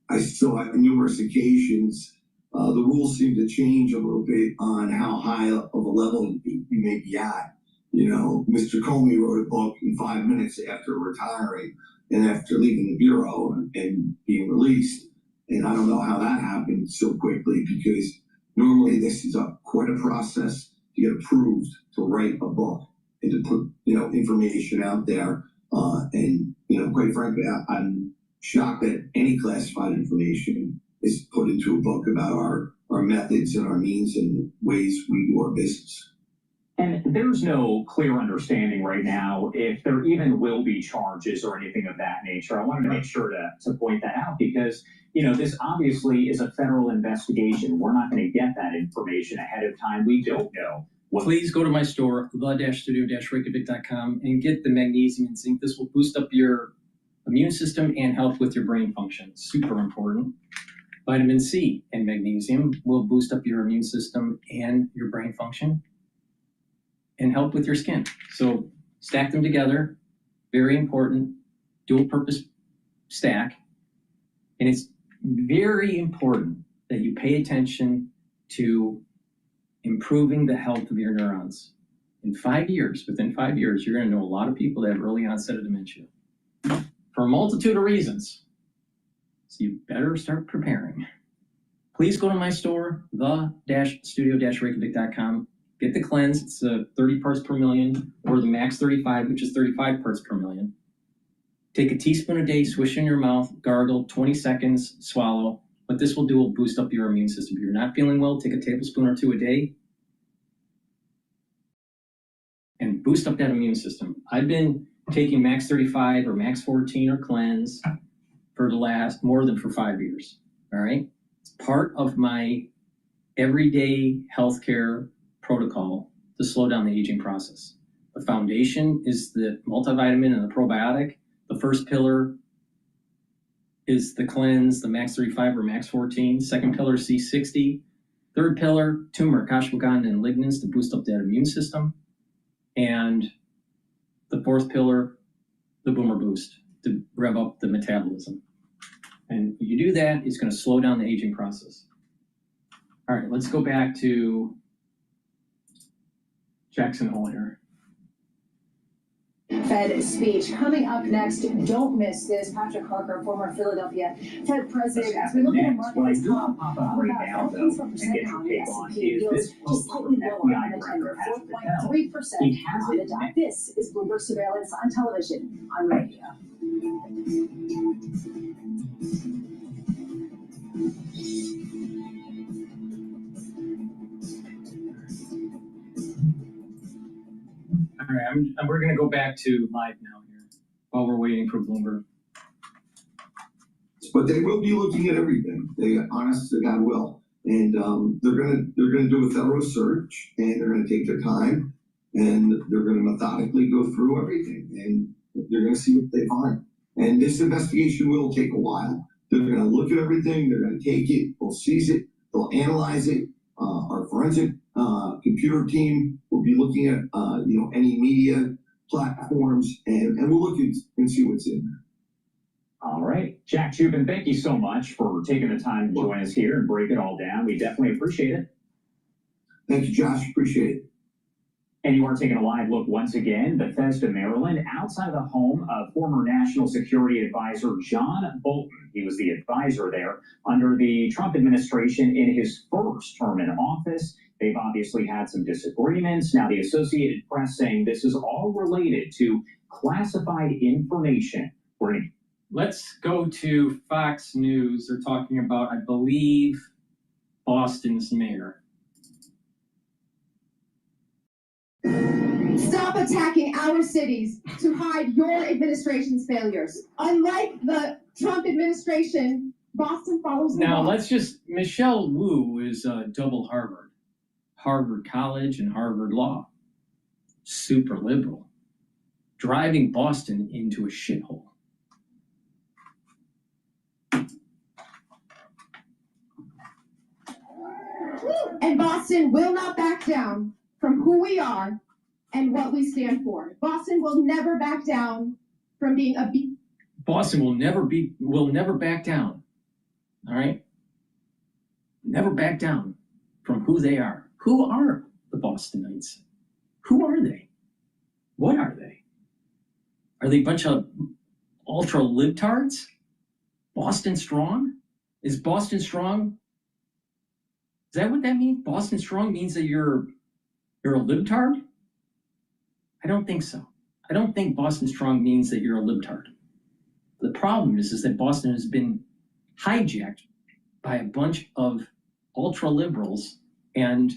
Speaker 11: I still, at numerous occasions, the rules seem to change a little bit on how high of a level you may be at. Mr. Comey wrote a book in 5 minutes after retiring and after leaving the Bureau and being released. And I don't know how that happened so quickly, because normally this is quite a process to get approved to write a book and to put, information out there. And quite frankly, I'm shocked that any classified information is put into a book about our methods and our means and ways we do our business.
Speaker 12: And there's no clear understanding right now if there even will be charges or anything of that nature. I wanted to make sure to point that out, because, this obviously is a federal investigation. We're not going to get that information ahead of time. We don't know.
Speaker 5: Please go to my store, the-studio-reykjavik.com, and get the magnesium and zinc. This will boost up your immune system and help with your brain function. Super important. Vitamin C and magnesium will boost up your immune system and your brain function and help with your skin. So stack them together. Very important. Dual purpose stack. And it's very important that you pay attention to improving the health of your neurons. Within 5 years, you're going to know a lot of people that have early onset of dementia for a multitude of reasons. So you better start preparing. Please go to my store, the-studio-reykjavik.com. Get the cleanse. It's 30 parts per million, or the max 35, which is 35 parts per million. Take a teaspoon a day, swish in your mouth, gargle, 20 seconds, swallow. What this will do will boost up your immune system. If you're not feeling well, take a tablespoon or two a day and boost up that immune system. I've been taking max 35 or max 14 or cleanse for the last more than 5 years. All right. It's part of my everyday healthcare protocol to slow down the aging process. The foundation is the multivitamin and the probiotic. The first pillar is the cleanse, the max 35 or max 14. Second pillar is C60. Third pillar, turmeric, ashwagandha, and lignans to boost up that immune system. And the fourth pillar, the boomer boost to rev up the metabolism. And if you do that, it's going to slow down the aging process. All right, let's go back to Jackson Hole here.
Speaker 8: Fed speech. Coming up next, don't miss this. Patrick Harker, former Philadelphia Fed president, as we look at a market top
Speaker 12: pop up right now, though, and get your take on is this
Speaker 8: just slightly lower on the 10-year, 4.3% on the dot. This is Bloomberg Surveillance on television, on radio.
Speaker 5: All right, we're going to go back to live now here while we're waiting for Bloomberg.
Speaker 11: But they will be looking at everything. They, honest to God, will. And they're gonna do a thorough search, and they're gonna take their time, and they're gonna methodically go through everything, and they're gonna see what they find. And this investigation will take a while. They're gonna look at everything. They're gonna take it. They'll seize it. They'll analyze it. Our forensic computer team will be looking at any media platforms, and we'll look and see what's in there.
Speaker 12: All right. Jack Chubin, thank you so much for taking the time to join us here and break it all down. We definitely appreciate it.
Speaker 11: Thank you, Josh. Appreciate it.
Speaker 12: And you are taking a live look once again, Bethesda, Maryland, outside of the home of former National Security Advisor John Bolton. He was the advisor there under the Trump administration in his first term in office. They've obviously had some disagreements. Now, the Associated Press saying this is all related to classified information.
Speaker 5: Let's go to Fox News. They're talking about, I believe, Boston's mayor.
Speaker 8: Stop attacking our cities to hide your administration's failures. Unlike the Trump administration, Boston follows the
Speaker 5: Now,
Speaker 8: law.
Speaker 5: Michelle Wu is double Harvard College and Harvard Law. Super liberal. Driving Boston into a shithole.
Speaker 8: And Boston will not back down from who we are and what we stand for. Boston will never back down from being a
Speaker 5: Boston will never back down. All right? Never back down from who they are. Who are the Bostonites? Who are they? What are they? Are they a bunch of ultra libtards? Boston Strong? Is Boston Strong? Is that what that means? Boston Strong means that you're a libtard? I don't think so. I don't think Boston Strong means that you're a libtard. The problem is that Boston has been hijacked by a bunch of ultra liberals, and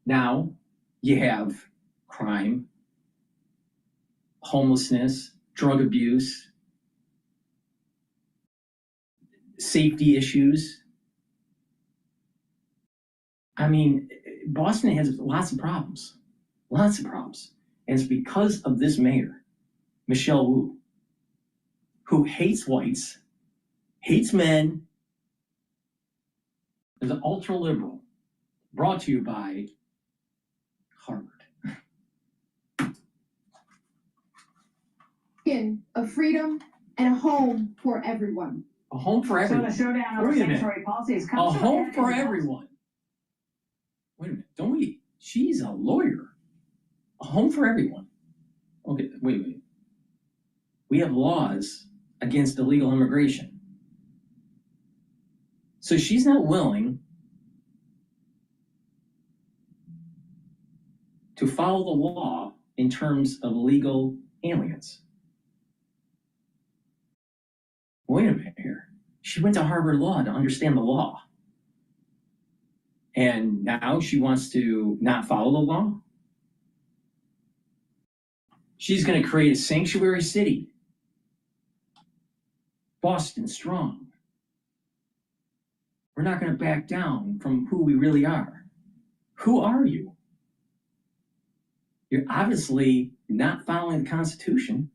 Speaker 5: now you have crime, homelessness, drug abuse, safety issues. I mean, Boston has lots of problems. Lots of problems. And it's because of this mayor, Michelle Wu, who hates whites, hates men, is an ultra liberal, brought to you by Harvard.
Speaker 8: Of freedom and a home for everyone.
Speaker 5: A home for everyone.
Speaker 13: So the showdown over sanctuary policies comes
Speaker 5: a home for everyone. Wait a minute, she's a lawyer. A home for everyone. Okay, wait. We have laws against illegal immigration. So she's not willing to follow the law in terms of illegal aliens. Wait a minute here. She went to Harvard Law to understand the law. And now she wants to not follow the law? She's going to create a sanctuary city. Boston Strong. We're not going to back down from who we really are. Who are you? You're obviously not following the Constitution.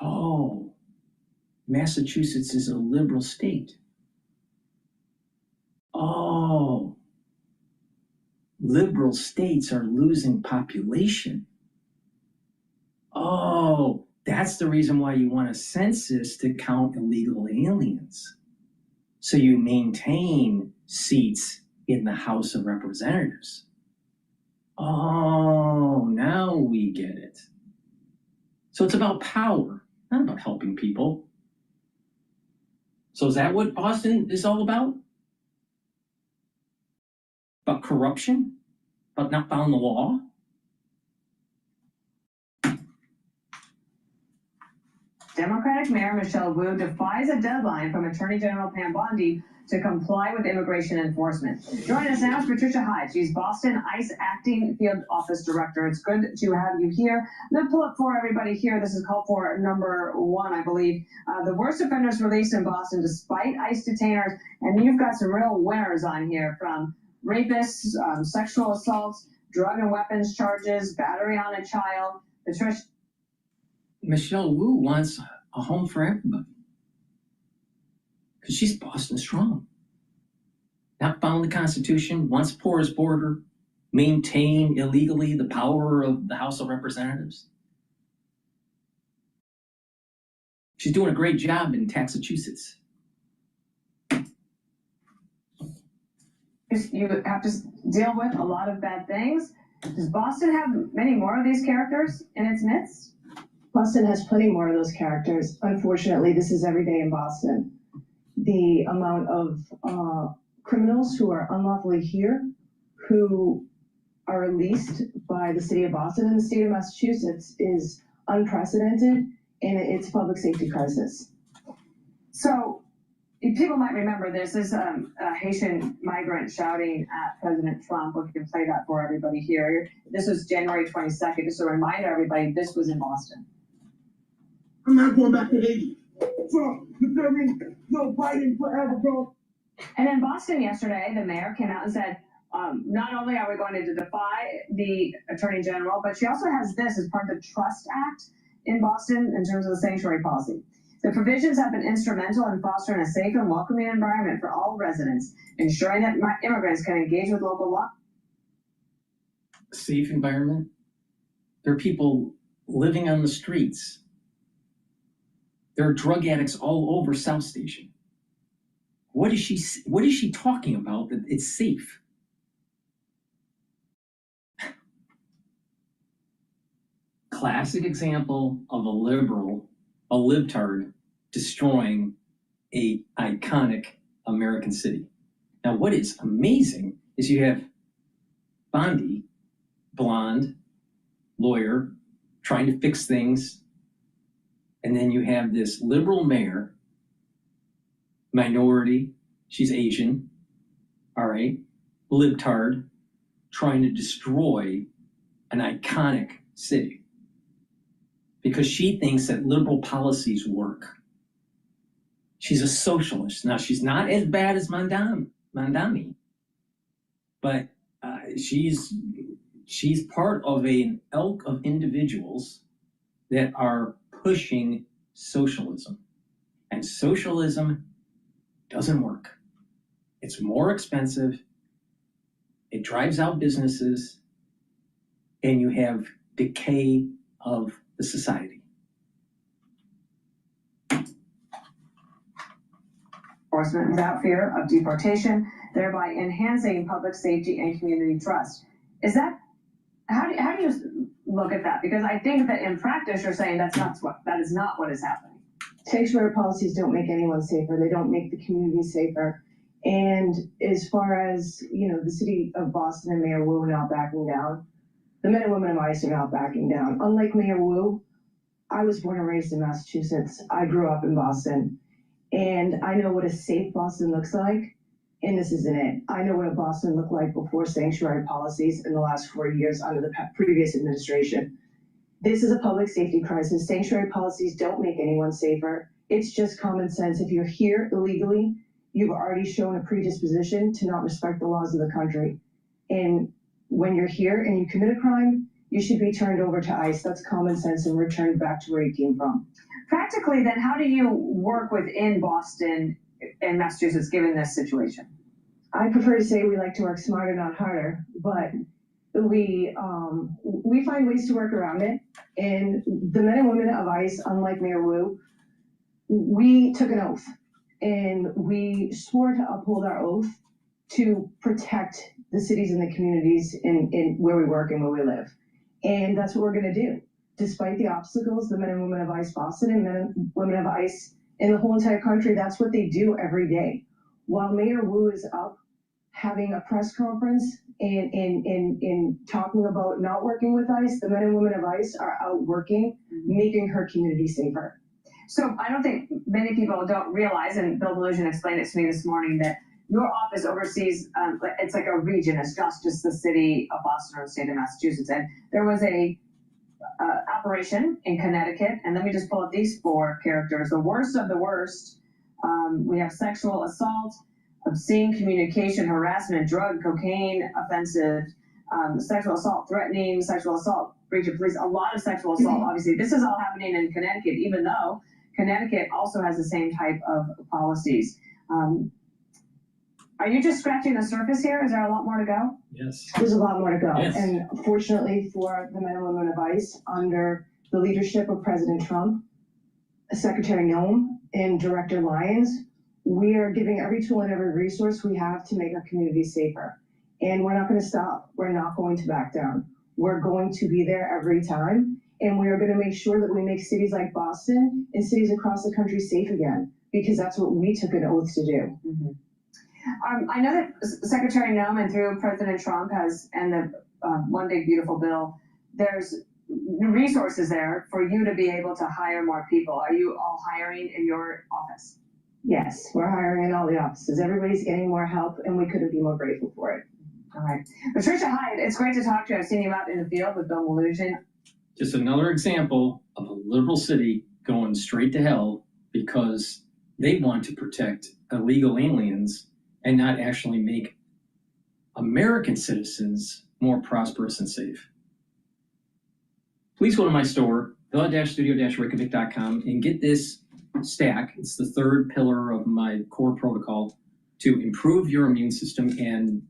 Speaker 5: Oh, Massachusetts is a liberal state. Oh, liberal states are losing population. Oh, that's the reason why you want a census to count illegal aliens. So you maintain seats in the House of Representatives. Oh, now we get it. So it's about power, not about helping people. So is that what Boston is all about? About corruption? About not following the law?
Speaker 13: Democratic Mayor Michelle Wu defies a deadline from Attorney General Pam Bondi to comply with immigration enforcement. Joining us now is Patricia Hyde. She's Boston ICE Acting Field Office Director. It's good to have you here. I'm going to pull up for everybody here. This is call for number 1, I believe. The worst offenders released in Boston despite ICE detainers. And you've got some real winners on here, from rapists, sexual assaults, drug and weapons charges, battery on a child. Patricia.
Speaker 5: Michelle Wu wants a home for everybody. Because she's Boston strong. Not found the Constitution, wants a porous border, maintain illegally the power of the House of Representatives. She's doing a great job in Massachusetts.
Speaker 13: You have to deal with a lot of bad things. Does Boston have many more of these characters in its midst?
Speaker 8: Boston has plenty more of those characters. Unfortunately, this is every day in Boston. The amount of criminals who are unlawfully here, who are released by the city of Boston and the state of Massachusetts, is unprecedented, and it's a public safety crisis.
Speaker 13: So people might remember this is a Haitian migrant shouting at President Trump. We can play that for everybody here. This was January 22nd. Just to remind everybody, this was in Boston.
Speaker 14: I'm not going back to Haiti. Trump, you feel me? No Biden forever, bro.
Speaker 13: And in Boston yesterday, the mayor came out and said, not only are we going to defy the attorney general, but she also has this as part of the Trust Act in Boston in terms of the sanctuary policy. The provisions have been instrumental in fostering a safe and welcoming environment for all residents, ensuring that immigrants can engage with local law.
Speaker 5: Safe environment? There are people living on the streets. There are drug addicts all over South Station. What is she talking about that it's safe? Classic example of a liberal, a libtard, destroying a iconic American city. Now, what is amazing is you have Bondi, blonde, lawyer, trying to fix things, and then you have this liberal mayor, minority, she's Asian, all right, libtard, trying to destroy an iconic city because she thinks that liberal policies work. She's a socialist. Now, she's not as bad as Mandami, but she's part of an ilk of individuals that are pushing socialism. And socialism doesn't work. It's more expensive. It drives out businesses, and you have decay of the society.
Speaker 13: Enforcement without fear of deportation, thereby enhancing public safety and community trust. Is that, how do you look at that? Because I think that in practice you're saying that is not what is happening.
Speaker 8: Sanctuary policies don't make anyone safer. They don't make the community safer. And as far as, the city of Boston and Mayor Wu not backing down, the men and women of ICE are not backing down. Unlike Mayor Wu, I was born and raised in Massachusetts. I grew up in Boston. And I know what a safe Boston looks like, and this isn't it. I know what a Boston looked like before sanctuary policies in the last 4 years under the previous administration. This is a public safety crisis. Sanctuary policies don't make anyone safer. It's just common sense. If you're here illegally, you've already shown a predisposition to not respect the laws of the country. And when you're here and you commit a crime, you should be turned over to ICE. That's common sense and returned back to where you came from.
Speaker 13: practically, then, how do you work within Boston and Massachusetts given this situation?
Speaker 8: I prefer to say we like to work smarter, not harder, but we find ways to work around it. And the men and women of ICE, unlike Mayor Wu, we took an oath and we swore to uphold our oath to protect the cities and the communities in where we work and where we live. And that's what we're going to do. Despite the obstacles, the men and women of ICE Boston and men and women of ICE in the whole entire country, that's what they do every day. While Mayor Wu is up having a press conference and talking about not working with ICE, the men and women of ICE are out working, making her community safer.
Speaker 13: So I don't think many people don't realize, and Bill Delusion explained it to me this morning, that your office oversees, it's like a region, it's just the city of Boston or the state of Massachusetts. And there was a operation in Connecticut, and let me just pull up these 4 characters. The worst of the worst, we have sexual assault, obscene communication, harassment, drug, cocaine, offensive, sexual assault, threatening, sexual assault, breach of police, a lot of sexual assault. Obviously, this is all happening in Connecticut, even though Connecticut also has the same type of policies. Are you just scratching the surface here? Is there a lot more to go?
Speaker 5: Yes.
Speaker 8: There's a lot more to go.
Speaker 5: Yes.
Speaker 8: And fortunately for the men and women of ICE, under the leadership of President Trump, Secretary Noem, and Director Lyons, we are giving every tool and every resource we have to make our communities safer. And we're not going to stop. We're not going to back down. We're going to be there every time. And we are going to make sure that we make cities like Boston and cities across the country safe again, because that's what we took an oath to do.
Speaker 13: Mm-hmm. I know that Secretary Noem and through President Trump and the One Big Beautiful Bill, there's resources there for you to be able to hire more people. Are you all hiring in your office?
Speaker 8: Yes, we're hiring in all the offices. Everybody's getting more help, and we couldn't be more grateful for it.
Speaker 13: All right. Patricia Hyde, it's great to talk to you. I've seen you out in the field with Bill Delusion.
Speaker 5: Just another example of a liberal city going straight to hell because they want to protect illegal aliens and not actually make American citizens more prosperous and safe. Please go to my store, the-studio-reykjavik.com, and get this stack. It's the 3rd pillar of my core protocol to improve your immune system and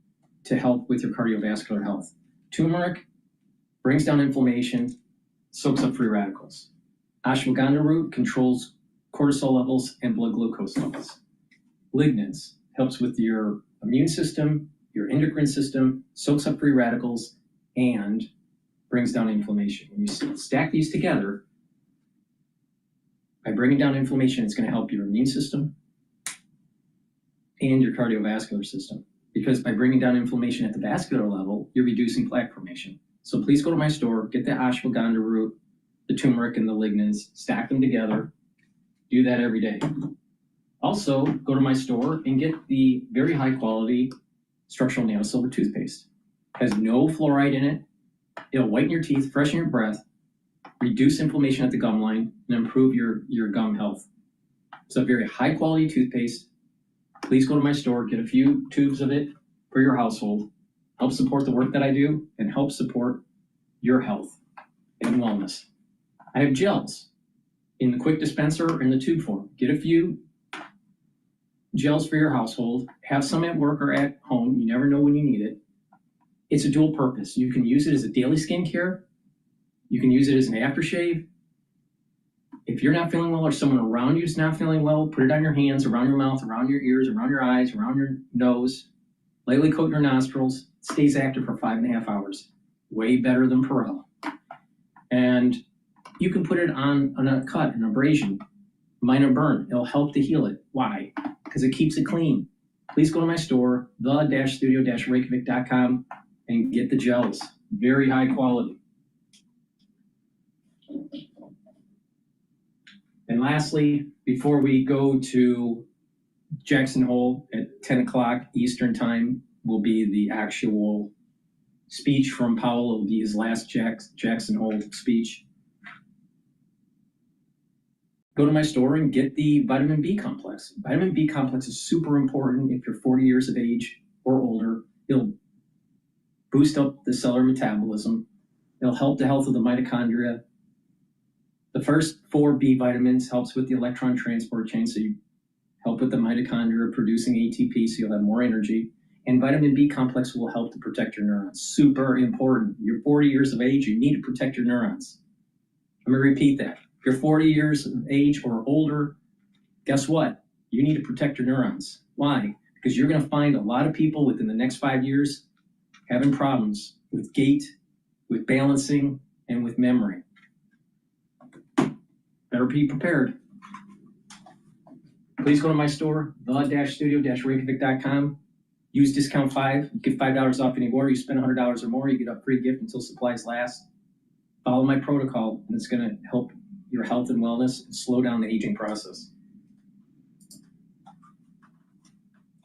Speaker 5: to help with your cardiovascular health. Turmeric brings down inflammation, soaks up free radicals. Ashwagandha root controls cortisol levels and blood glucose levels. Lignans helps with your immune system, your endocrine system, soaks up free radicals, and brings down inflammation. When you stack these together, by bringing down inflammation, it's going to help your immune system and your cardiovascular system. Because by bringing down inflammation at the vascular level, you're reducing plaque formation. So please go to my store, get the ashwagandha root, the turmeric, and the lignans, stack them together. Do that every day. Also, go to my store and get the very high quality structural nano silver toothpaste. It has no fluoride in it. It'll whiten your teeth, freshen your breath, reduce inflammation at the gum line, and improve your gum health. It's a very high quality toothpaste. Please go to my store, get a few tubes of it for your household. Help support the work that I do and help support your health and wellness. I have gels in the quick dispenser or in the tube form. Get a few gels for your household. Have some at work or at home. You never know when you need it. It's a dual purpose. You can use it as a daily skincare. You can use it as an aftershave. If you're not feeling well or someone around you is not feeling well, put it on your hands, around your mouth, around your ears, around your eyes, around your nose. Lightly coat your nostrils. It stays active for 5.5 hours. Way better than Perel. And you can put it on a cut, an abrasion, minor burn. It'll help to heal it. Why? Because it keeps it clean. Please go to my store, the-studio-reykjavik.com, and get the gels. Very high quality. And lastly, before we go to Jackson Hole at 10 o'clock Eastern time will be the actual speech from Powell. It will be his last Jackson Hole speech. Go to my store and get the vitamin B complex. Vitamin B complex is super important if you're 40 years of age or older. It'll boost up the cellular metabolism. It'll help the health of the mitochondria. The first 4 B vitamins helps with the electron transport chain, so you help with the mitochondria producing ATP, so you'll have more energy. And vitamin B complex will help to protect your neurons. Super important. You're 40 years of age, you need to protect your neurons. Let me repeat that. If you're 40 years of age or older, guess what? You need to protect your neurons. Why? Because you're going to find a lot of people within the next 5 years having problems with gait, with balancing, and with memory. Better be prepared. Please go to my store, the-studio-reykjavik.com. Use discount 5. You get $5 off any order. You spend $100 or more, you get a free gift until supplies last. Follow my protocol, and it's going to help your health and wellness and slow down the aging process.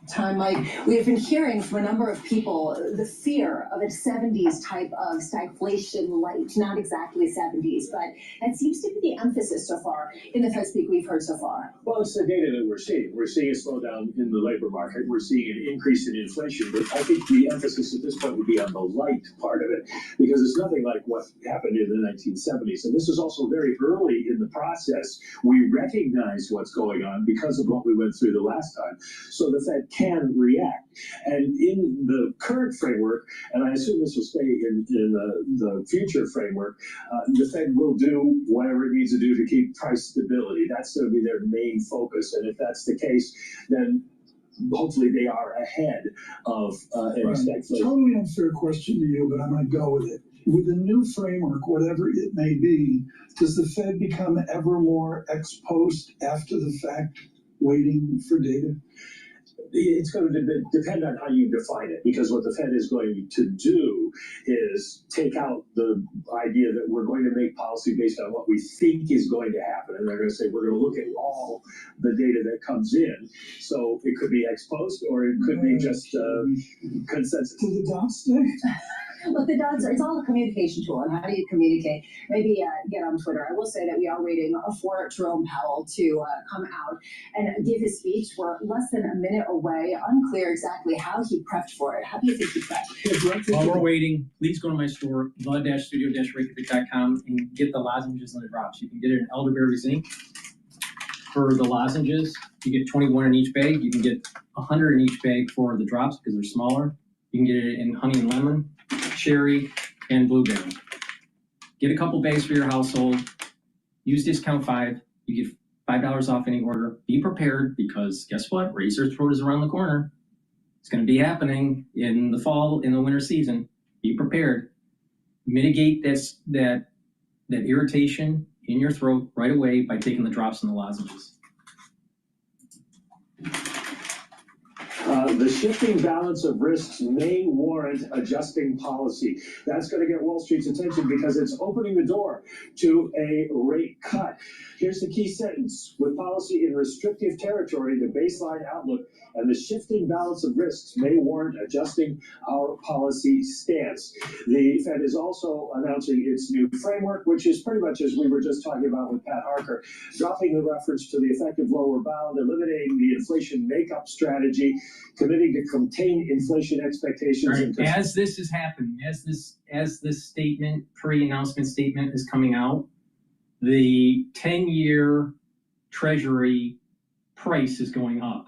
Speaker 8: Time, Mike, we have been hearing from a number of people the fear of a 70s type of stagflation light, not exactly 70s, but it seems to be the emphasis so far in the Fed speak we've heard so far.
Speaker 15: Well, it's the data that we're seeing. We're seeing a slowdown in the labor market. We're seeing an increase in inflation, but I think the emphasis at this point would be on the light part of it, because it's nothing like what happened in the 1970s. And this is also very early in the process. We recognize what's going on because of what we went through the last time. So the Fed can react. And in the current framework, and I assume this will stay in the future framework, the Fed will do whatever it needs to do to keep price stability. That's going to be their main focus. And if that's the case, then hopefully they are ahead of any stagflation.
Speaker 6: Totally unfair question to you, but I'm going to go with it. With the new framework, whatever it may be, does the Fed become ever more ex post after the fact, waiting for data?
Speaker 15: It's going to depend on how you define it, because what the Fed is going to do is take out the idea that we're going to make policy based on what we think is going to happen. And they're going to say, we're going to look at all the data that comes in. So it could be ex post, or it could be just consensus.
Speaker 6: Do the dots stay?
Speaker 8: Look, the dots, it's all a communication tool. And how do you communicate? Maybe get on Twitter. I will say that we are waiting for Jerome Powell to come out and give his speech. We're less than a minute away. Unclear exactly how he prepped for it. How do you think he prepped?
Speaker 5: While we're waiting, please go to my store, the-studio-reykjavik.com, and get the lozenges and the drops. You can get it in elderberry zinc. For the lozenges, you get 21 in each bag. You can get 100 in each bag for the drops because they're smaller. You can get it in honey and lemon, cherry, and blueberry. Get a couple bags for your household. Use discount 5. You get $5 off any order. Be prepared, because guess what? Razor throat is around the corner. It's going to be happening in the fall, in the winter season. Be prepared. Mitigate that irritation in your throat right away by taking the drops and the lozenges.
Speaker 15: The shifting balance of risks may warrant adjusting policy. That's going to get Wall Street's attention because it's opening the door to a rate cut. Here's the key sentence. With policy in restrictive territory, the baseline outlook and the shifting balance of risks may warrant adjusting our policy stance. The Fed is also announcing its new framework, which is pretty much as we were just talking about with Pat Harker, dropping the reference to the effective lower bound, eliminating the inflation makeup strategy, committing to contain inflation expectations.
Speaker 5: Right. As this is happening, as this statement, pre-announcement statement is coming out, the 10-year Treasury price is going up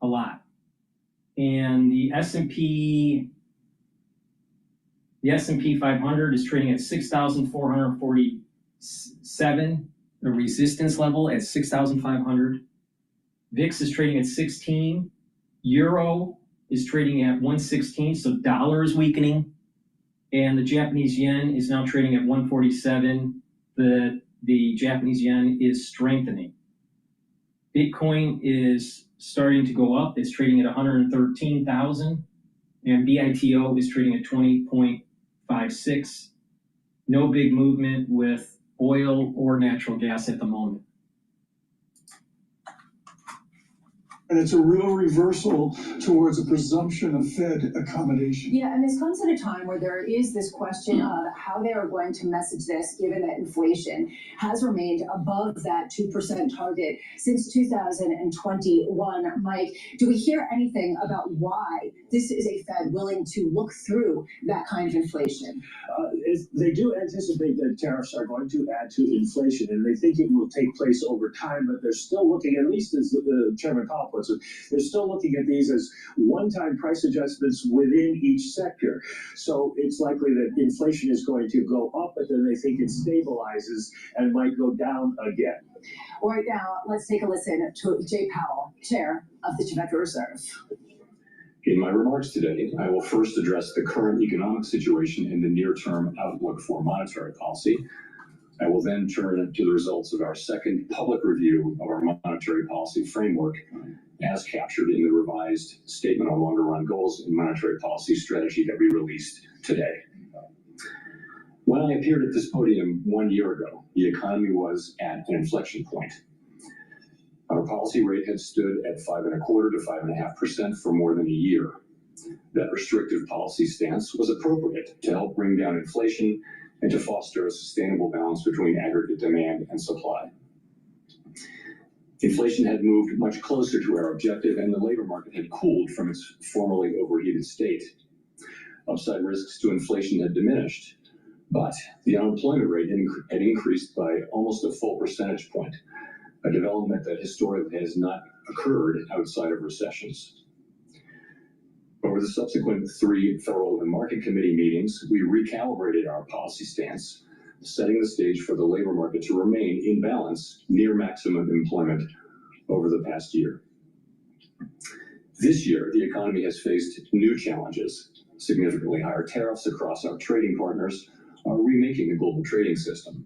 Speaker 5: a lot, and the S&P 500 is trading at 6,447. The resistance level at 6,500. VIX is trading at 16. Euro is trading at 116, so dollar is weakening, and the Japanese yen is now trading at 147. The Japanese yen is strengthening. Bitcoin is starting to go up. It's trading at 113,000, and BITO is trading at 20.56. No big movement with oil or natural gas at the moment.
Speaker 6: And it's a real reversal towards a presumption of Fed accommodation.
Speaker 8: Yeah, and this comes at a time where there is this question of how they are going to message this, given that inflation has remained above that 2% target since 2021. Mike, do we hear anything about why this is a Fed willing to look through that kind of inflation?
Speaker 15: They do anticipate that tariffs are going to add to inflation, and they think it will take place over time, but they're still looking, at least as the Chairman Powell puts it, they're still looking at these as one-time price adjustments within each sector. So it's likely that inflation is going to go up, but then they think it stabilizes and might go down again.
Speaker 8: Right now, let's take a listen to Jay Powell, Chair of the Federal Reserve.
Speaker 16: In my remarks today, I will first address the current economic situation and the near-term outlook for monetary policy. I will then turn to the results of our second public review of our monetary policy framework as captured in the revised Statement on Longer-Run Goals and Monetary Policy Strategy that we released today. When I appeared at this podium 1 year ago, the economy was at an inflection point. Our policy rate had stood at 5.25% to 5.5% for more than a year. That restrictive policy stance was appropriate to help bring down inflation and to foster a sustainable balance between aggregate demand and supply. Inflation had moved much closer to our objective, and the labor market had cooled from its formerly overheated state. Upside risks to inflation had diminished, but the unemployment rate had increased by almost a full percentage point, a development that historically has not occurred outside of recessions. Over the subsequent 3 Federal Open Market Committee meetings, we recalibrated our policy stance, setting the stage for the labor market to remain in balance near maximum employment over the past year. This year, the economy has faced new challenges. Significantly higher tariffs across our trading partners are remaking the global trading system.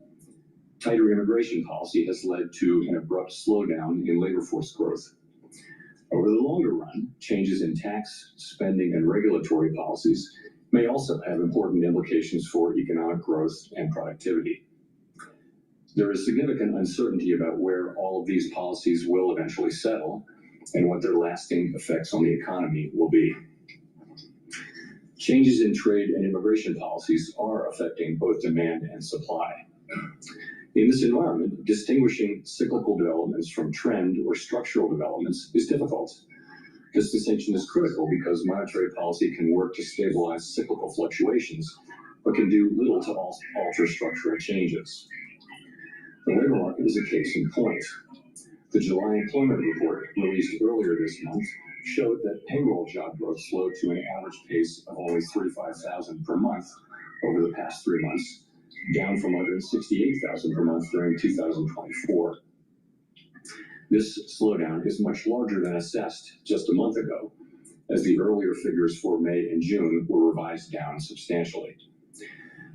Speaker 16: Tighter immigration policy has led to an abrupt slowdown in labor force growth. Over the longer run, changes in tax, spending, and regulatory policies may also have important implications for economic growth and productivity. There is significant uncertainty about where all of these policies will eventually settle and what their lasting effects on the economy will be. Changes in trade and immigration policies are affecting both demand and supply. In this environment, distinguishing cyclical developments from trend or structural developments is difficult. This distinction is critical because monetary policy can work to stabilize cyclical fluctuations, but can do little to alter structural changes. The labor market is a case in point. The July employment report, released earlier this month, showed that payroll job growth slowed to an average pace of only 35,000 per month over the past 3 months, down from 168,000 per month during 2024. This slowdown is much larger than assessed just a month ago, as the earlier figures for May and June were revised down substantially.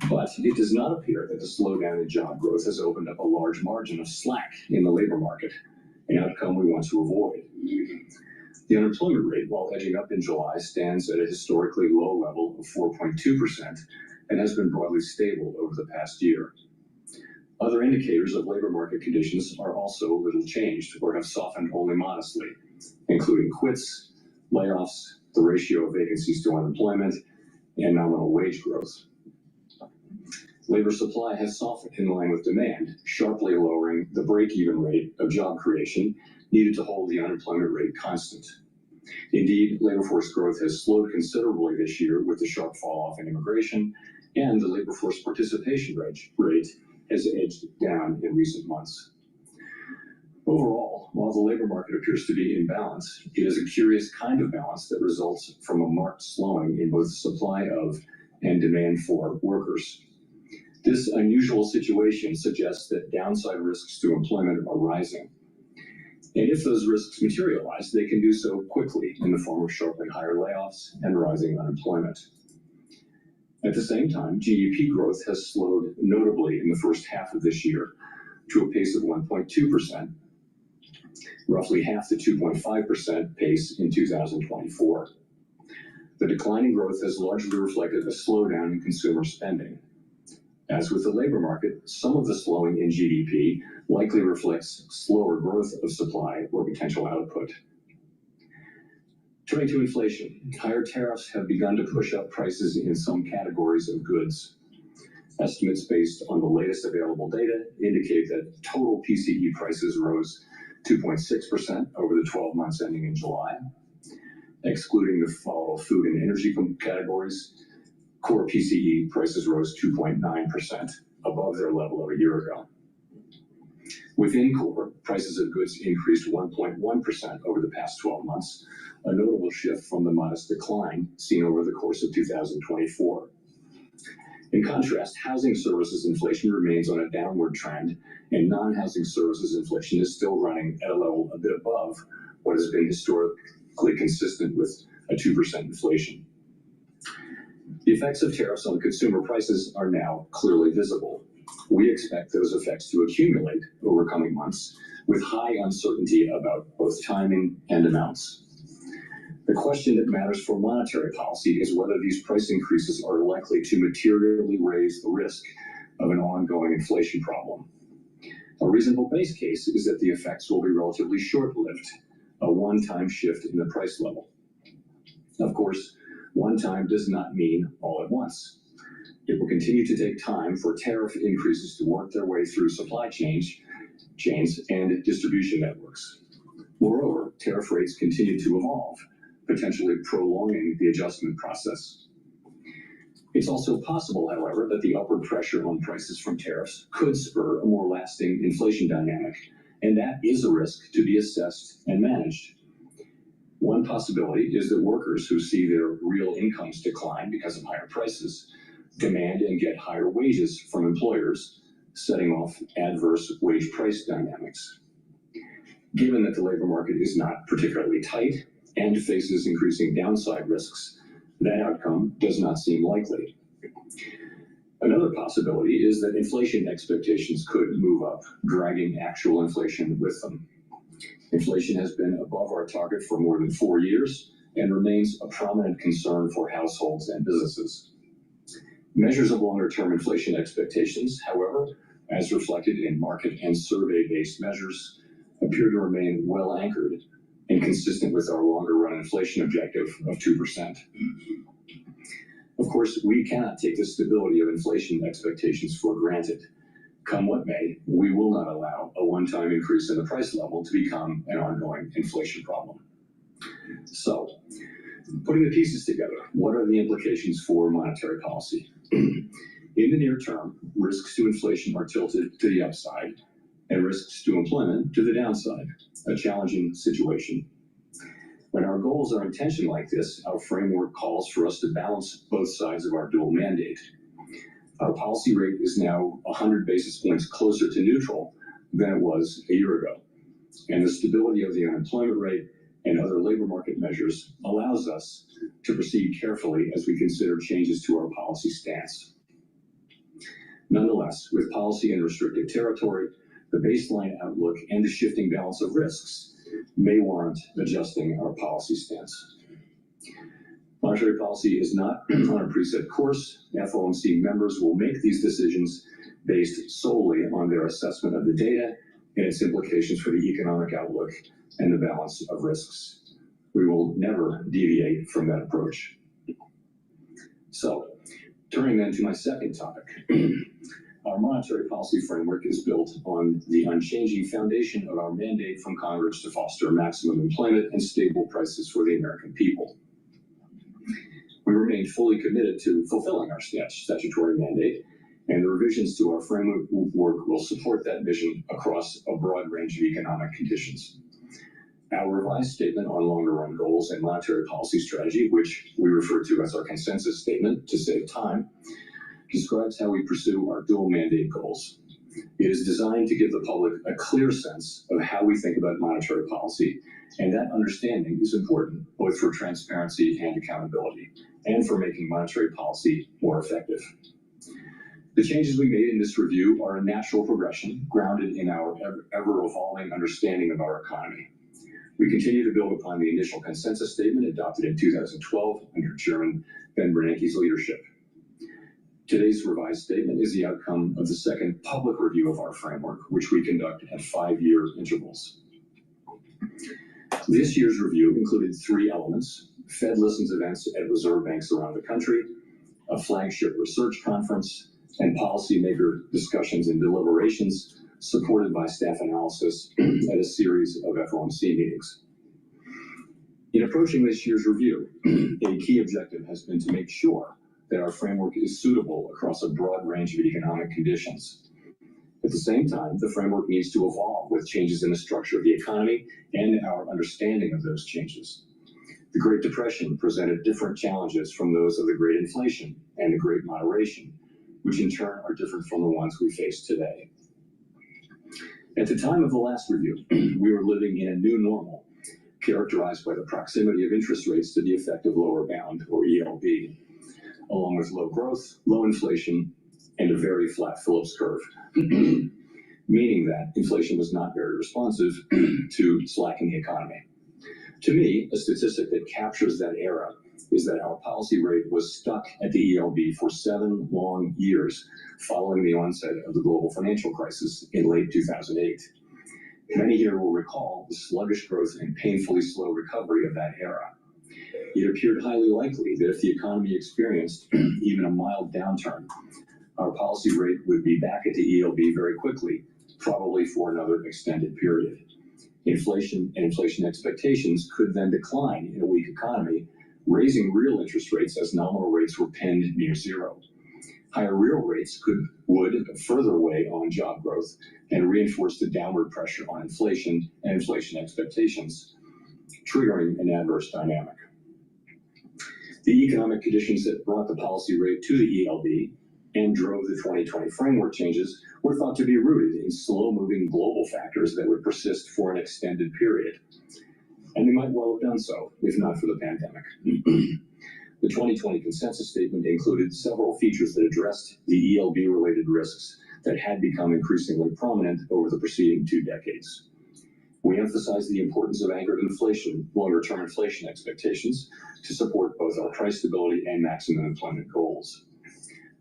Speaker 16: But it does not appear that the slowdown in job growth has opened up a large margin of slack in the labor market, an outcome we want to avoid. The unemployment rate, while edging up in July, stands at a historically low level of 4.2% and has been broadly stable over the past year. Other indicators of labor market conditions are also little changed or have softened only modestly, including quits, layoffs, the ratio of vacancies to unemployment, and nominal wage growth. Labor supply has softened in line with demand, sharply lowering the break-even rate of job creation needed to hold the unemployment rate constant. Indeed, labor force growth has slowed considerably this year with the sharp fall-off in immigration, and the labor force participation rate has edged down in recent months. Overall, while the labor market appears to be in balance, it is a curious kind of balance that results from a marked slowing in both supply of and demand for workers. This unusual situation suggests that downside risks to employment are rising. And if those risks materialize, they can do so quickly in the form of sharply higher layoffs and rising unemployment. At the same time, GDP growth has slowed notably in the first half of this year to a pace of 1.2%, roughly half the 2.5% pace in 2024. The decline in growth has largely reflected a slowdown in consumer spending. As with the labor market, some of the slowing in GDP likely reflects slower growth of supply or potential output. Turning to inflation, higher tariffs have begun to push up prices in some categories of goods. Estimates based on the latest available data indicate that total PCE prices rose 2.6% over the 12 months ending in July. Excluding the volatile food and energy categories, core PCE prices rose 2.9%, above their level of a year ago. Within core, prices of goods increased 1.1% over the past 12 months, a notable shift from the modest decline seen over the course of 2024. In contrast, housing services inflation remains on a downward trend, and non-housing services inflation is still running at a level a bit above what has been historically consistent with a 2% inflation. The effects of tariffs on consumer prices are now clearly visible. We expect those effects to accumulate over coming months, with high uncertainty about both timing and amounts. The question that matters for monetary policy is whether these price increases are likely to materially raise the risk of an ongoing inflation problem. A reasonable base case is that the effects will be relatively short-lived, a one-time shift in the price level. Of course, one time does not mean all at once. It will continue to take time for tariff increases to work their way through supply chains and distribution networks. Moreover, tariff rates continue to evolve, potentially prolonging the adjustment process. It's also possible, however, that the upward pressure on prices from tariffs could spur a more lasting inflation dynamic, and that is a risk to be assessed and managed. One possibility is that workers who see their real incomes decline because of higher prices demand and get higher wages from employers, setting off adverse wage price dynamics. Given that the labor market is not particularly tight and faces increasing downside risks, that outcome does not seem likely. Another possibility is that inflation expectations could move up, dragging actual inflation with them. Inflation has been above our target for more than 4 years and remains a prominent concern for households and businesses. Measures of longer-term inflation expectations, however, as reflected in market and survey-based measures, appear to remain well anchored and consistent with our longer-run inflation objective of 2%. Of course, we cannot take the stability of inflation expectations for granted. Come what may, we will not allow a one-time increase in the price level to become an ongoing inflation problem. So, putting the pieces together, what are the implications for monetary policy? In the near term, risks to inflation are tilted to the upside, and risks to employment to the downside, a challenging situation. When our goals are in tension like this, our framework calls for us to balance both sides of our dual mandate. Our policy rate is now 100 basis points closer to neutral than it was a year ago, and the stability of the unemployment rate and other labor market measures allows us to proceed carefully as we consider changes to our policy stance. Nonetheless, with policy in restrictive territory, the baseline outlook and the shifting balance of risks may warrant adjusting our policy stance. Monetary policy is not on a preset course. FOMC members will make these decisions based solely on their assessment of the data and its implications for the economic outlook and the balance of risks. We will never deviate from that approach. So, turning then to my second topic. Our monetary policy framework is built on the unchanging foundation of our mandate from Congress to foster maximum employment and stable prices for the American people. We remain fully committed to fulfilling our statutory mandate, and the revisions to our framework will support that vision across a broad range of economic conditions. Our revised statement on longer-run goals and monetary policy strategy, which we refer to as our consensus statement to save time, describes how we pursue our dual mandate goals. It is designed to give the public a clear sense of how we think about monetary policy, and that understanding is important both for transparency and accountability, and for making monetary policy more effective. The changes we made in this review are a natural progression grounded in our ever-evolving understanding of our economy. We continue to build upon the initial consensus statement adopted in 2012 under Chairman Ben Bernanke's leadership. Today's revised statement is the outcome of the second public review of our framework, which we conduct at 5-year intervals. This year's review included 3 elements: Fed listens events at reserve banks around the country, a flagship research conference, and policymaker discussions and deliberations supported by staff analysis at a series of FOMC meetings. In approaching this year's review, a key objective has been to make sure that our framework is suitable across a broad range of economic conditions. At the same time, the framework needs to evolve with changes in the structure of the economy and our understanding of those changes. The Great Depression presented different challenges from those of the Great Inflation and the Great Moderation, which in turn are different from the ones we face today. At the time of the last review, we were living in a new normal, characterized by the proximity of interest rates to the effective lower bound, or ELB, along with low growth, low inflation, and a very flat Phillips curve, meaning that inflation was not very responsive to slacking the economy. To me, a statistic that captures that era is that our policy rate was stuck at the ELB for 7 long years following the onset of the global financial crisis in late 2008. Many here will recall the sluggish growth and painfully slow recovery of that era. It appeared highly likely that if the economy experienced even a mild downturn, our policy rate would be back at the ELB very quickly, probably for another extended period. Inflation and inflation expectations could then decline in a weak economy, raising real interest rates as nominal rates were pinned near zero. Higher real rates would further weigh on job growth and reinforce the downward pressure on inflation and inflation expectations, triggering an adverse dynamic. The economic conditions that brought the policy rate to the ELB and drove the 2020 framework changes were thought to be rooted in slow-moving global factors that would persist for an extended period. And they might well have done so, if not for the pandemic. The 2020 consensus statement included several features that addressed the ELB-related risks that had become increasingly prominent over the preceding 2 decades. We emphasized the importance of anchored inflation, longer-term inflation expectations, to support both our price stability and maximum employment goals.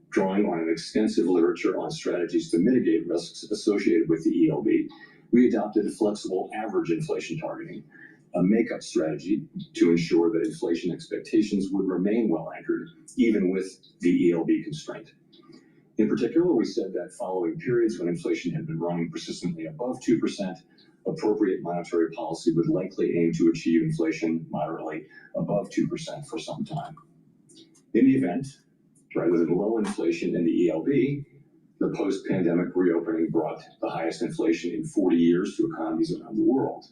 Speaker 16: Drawing on an extensive literature on strategies to mitigate risks associated with the ELB, we adopted flexible average inflation targeting, a makeup strategy to ensure that inflation expectations would remain well anchored, even with the ELB constraint. In particular, we said that following periods when inflation had been running persistently above 2%, appropriate monetary policy would likely aim to achieve inflation moderately above 2% for some time. In the event, rather than low inflation in the ELB, the post-pandemic reopening brought the highest inflation in 40 years to economies around the world.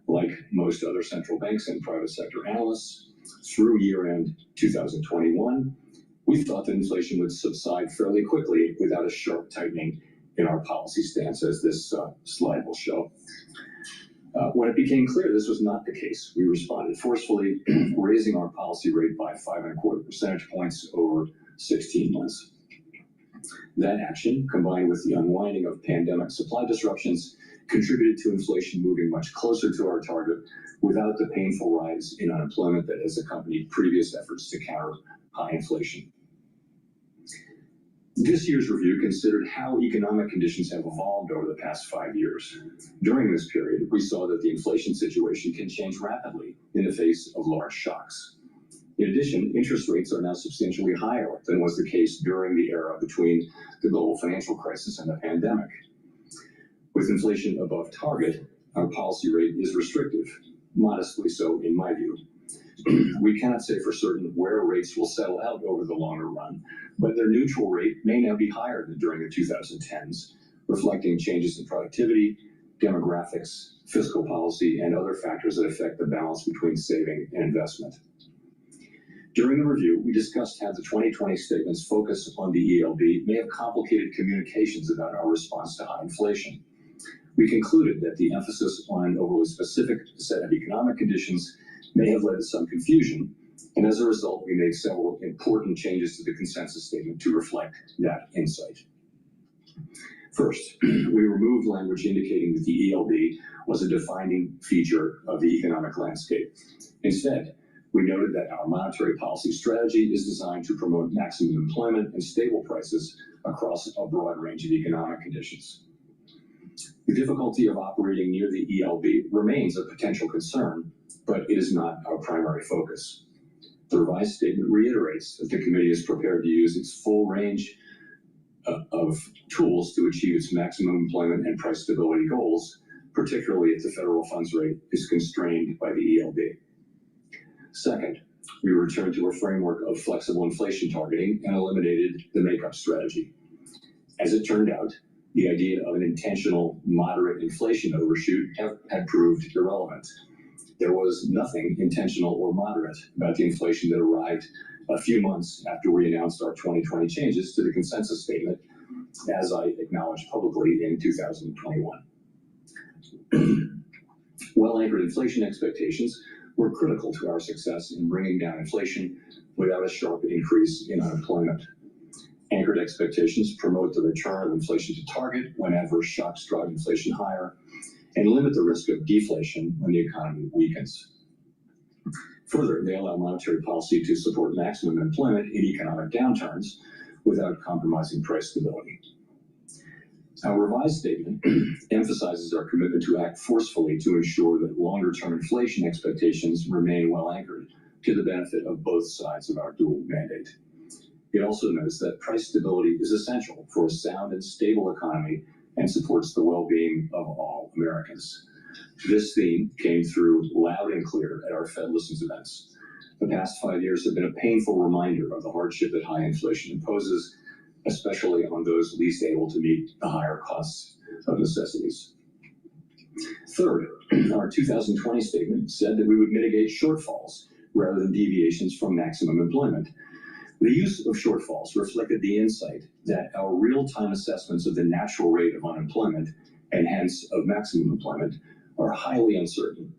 Speaker 16: Like most other central banks and private sector analysts, through year-end 2021, we thought that inflation would subside fairly quickly without a sharp tightening in our policy stance, as this slide will show. When it became clear this was not the case, we responded forcefully, raising our policy rate by 5.25 percentage points over 16 months. That action, combined with the unwinding of pandemic supply disruptions, contributed to inflation moving much closer to our target without the painful rise in unemployment that has accompanied previous efforts to counter high inflation. This year's review considered how economic conditions have evolved over the past 5 years. During this period, we saw that the inflation situation can change rapidly in the face of large shocks. In addition, interest rates are now substantially higher than was the case during the era between the global financial crisis and the pandemic. With inflation above target, our policy rate is restrictive, modestly so in my view. We cannot say for certain where rates will settle out over the longer run, but their neutral rate may now be higher than during the 2010s, reflecting changes in productivity, demographics, fiscal policy, and other factors that affect the balance between saving and investment. During the review, we discussed how the 2020 statement's focus on the ELB may have complicated communications about our response to high inflation. We concluded that the emphasis on an overly specific set of economic conditions may have led to some confusion, and as a result, we made several important changes to the consensus statement to reflect that insight. First, we removed language indicating that the ELB was a defining feature of the economic landscape. Instead, we noted that our monetary policy strategy is designed to promote maximum employment and stable prices across a broad range of economic conditions. The difficulty of operating near the ELB remains a potential concern, but it is not our primary focus. The revised statement reiterates that the committee is prepared to use its full range of tools to achieve its maximum employment and price stability goals, particularly if the federal funds rate is constrained by the ELB. Second, we returned to a framework of flexible inflation targeting and eliminated the makeup strategy. As it turned out, the idea of an intentional moderate inflation overshoot had proved irrelevant. There was nothing intentional or moderate about the inflation that arrived a few months after we announced our 2020 changes to the consensus statement, as I acknowledged publicly in 2021. Well-anchored inflation expectations were critical to our success in bringing down inflation without a sharp increase in unemployment. Anchored expectations promote the return of inflation to target when adverse shocks drive inflation higher, and limit the risk of deflation when the economy weakens. Further, they allow monetary policy to support maximum employment in economic downturns without compromising price stability. Our revised statement emphasizes our commitment to act forcefully to ensure that longer-term inflation expectations remain well anchored to the benefit of both sides of our dual mandate. It also notes that price stability is essential for a sound and stable economy and supports the well-being of all Americans. This theme came through loud and clear at our Fed Listens events. The past 5 years have been a painful reminder of the hardship that high inflation imposes, especially on those least able to meet the higher costs of necessities. Third, our 2020 statement said that we would mitigate shortfalls rather than deviations from maximum employment. The use of shortfalls reflected the insight that our real-time assessments of the natural rate of unemployment, and hence of maximum employment, are highly uncertain.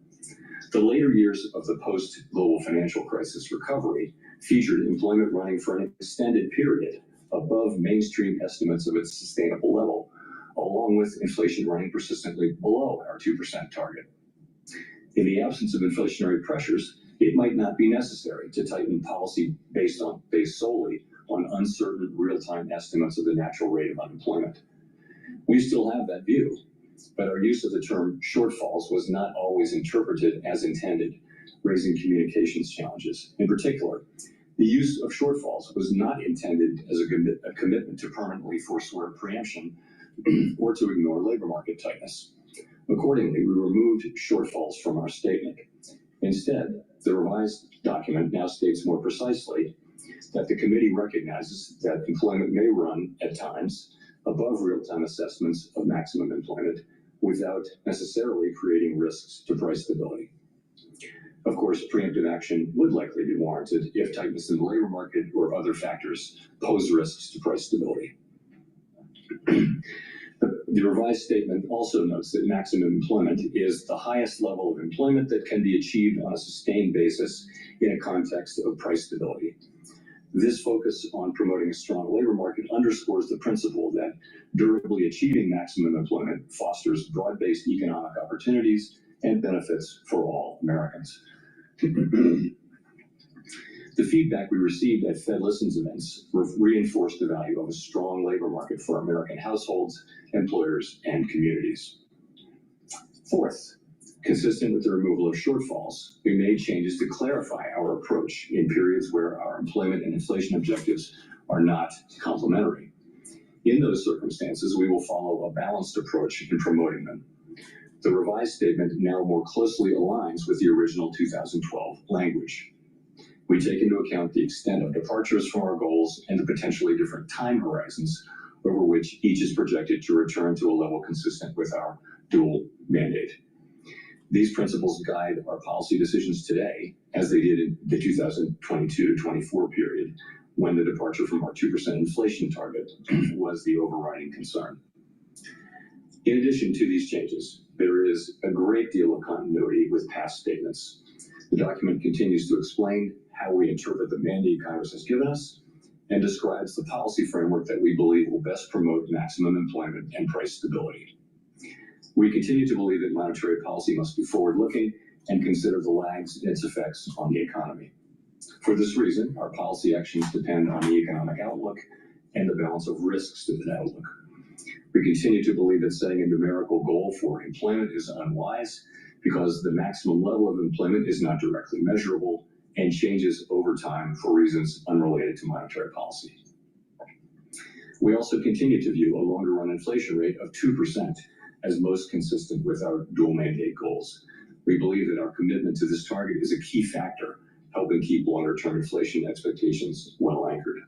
Speaker 16: The later years of the post-global financial crisis recovery featured employment running for an extended period above mainstream estimates of its sustainable level, along with inflation running persistently below our 2% target. In the absence of inflationary pressures, it might not be necessary to tighten policy based solely on uncertain real-time estimates of the natural rate of unemployment. We still have that view, but our use of the term shortfalls was not always interpreted as intended, raising communications challenges. In particular, the use of shortfalls was not intended as a commitment to permanently forswear preemption or to ignore labor market tightness. Accordingly, we removed shortfalls from our statement. Instead, the revised document now states more precisely that the committee recognizes that employment may run at times above real-time assessments of maximum employment without necessarily creating risks to price stability. Of course, preemptive action would likely be warranted if tightness in the labor market or other factors pose risks to price stability. The revised statement also notes that maximum employment is the highest level of employment that can be achieved on a sustained basis in a context of price stability. This focus on promoting a strong labor market underscores the principle that durably achieving maximum employment fosters broad-based economic opportunities and benefits for all Americans. The feedback we received at Fed Listens events reinforced the value of a strong labor market for American households, employers, and communities. Fourth, consistent with the removal of shortfalls, we made changes to clarify our approach in periods where our employment and inflation objectives are not complementary. In those circumstances, we will follow a balanced approach in promoting them. The revised statement now more closely aligns with the original 2012 language. We take into account the extent of departures from our goals and the potentially different time horizons over which each is projected to return to a level consistent with our dual mandate. These principles guide our policy decisions today, as they did in the 2022 to 24 period, when the departure from our 2% inflation target was the overriding concern. In addition to these changes, there is a great deal of continuity with past statements. The document continues to explain how we interpret the mandate Congress has given us and describes the policy framework that we believe will best promote maximum employment and price stability. We continue to believe that monetary policy must be forward-looking and consider the lags in its effects on the economy. For this reason, our policy actions depend on the economic outlook and the balance of risks to that outlook. We continue to believe that setting a numerical goal for employment is unwise because the maximum level of employment is not directly measurable and changes over time for reasons unrelated to monetary policy. We also continue to view a longer run inflation rate of 2% as most consistent with our dual mandate goals. We believe that our commitment to this target is a key factor helping keep longer term inflation expectations well anchored.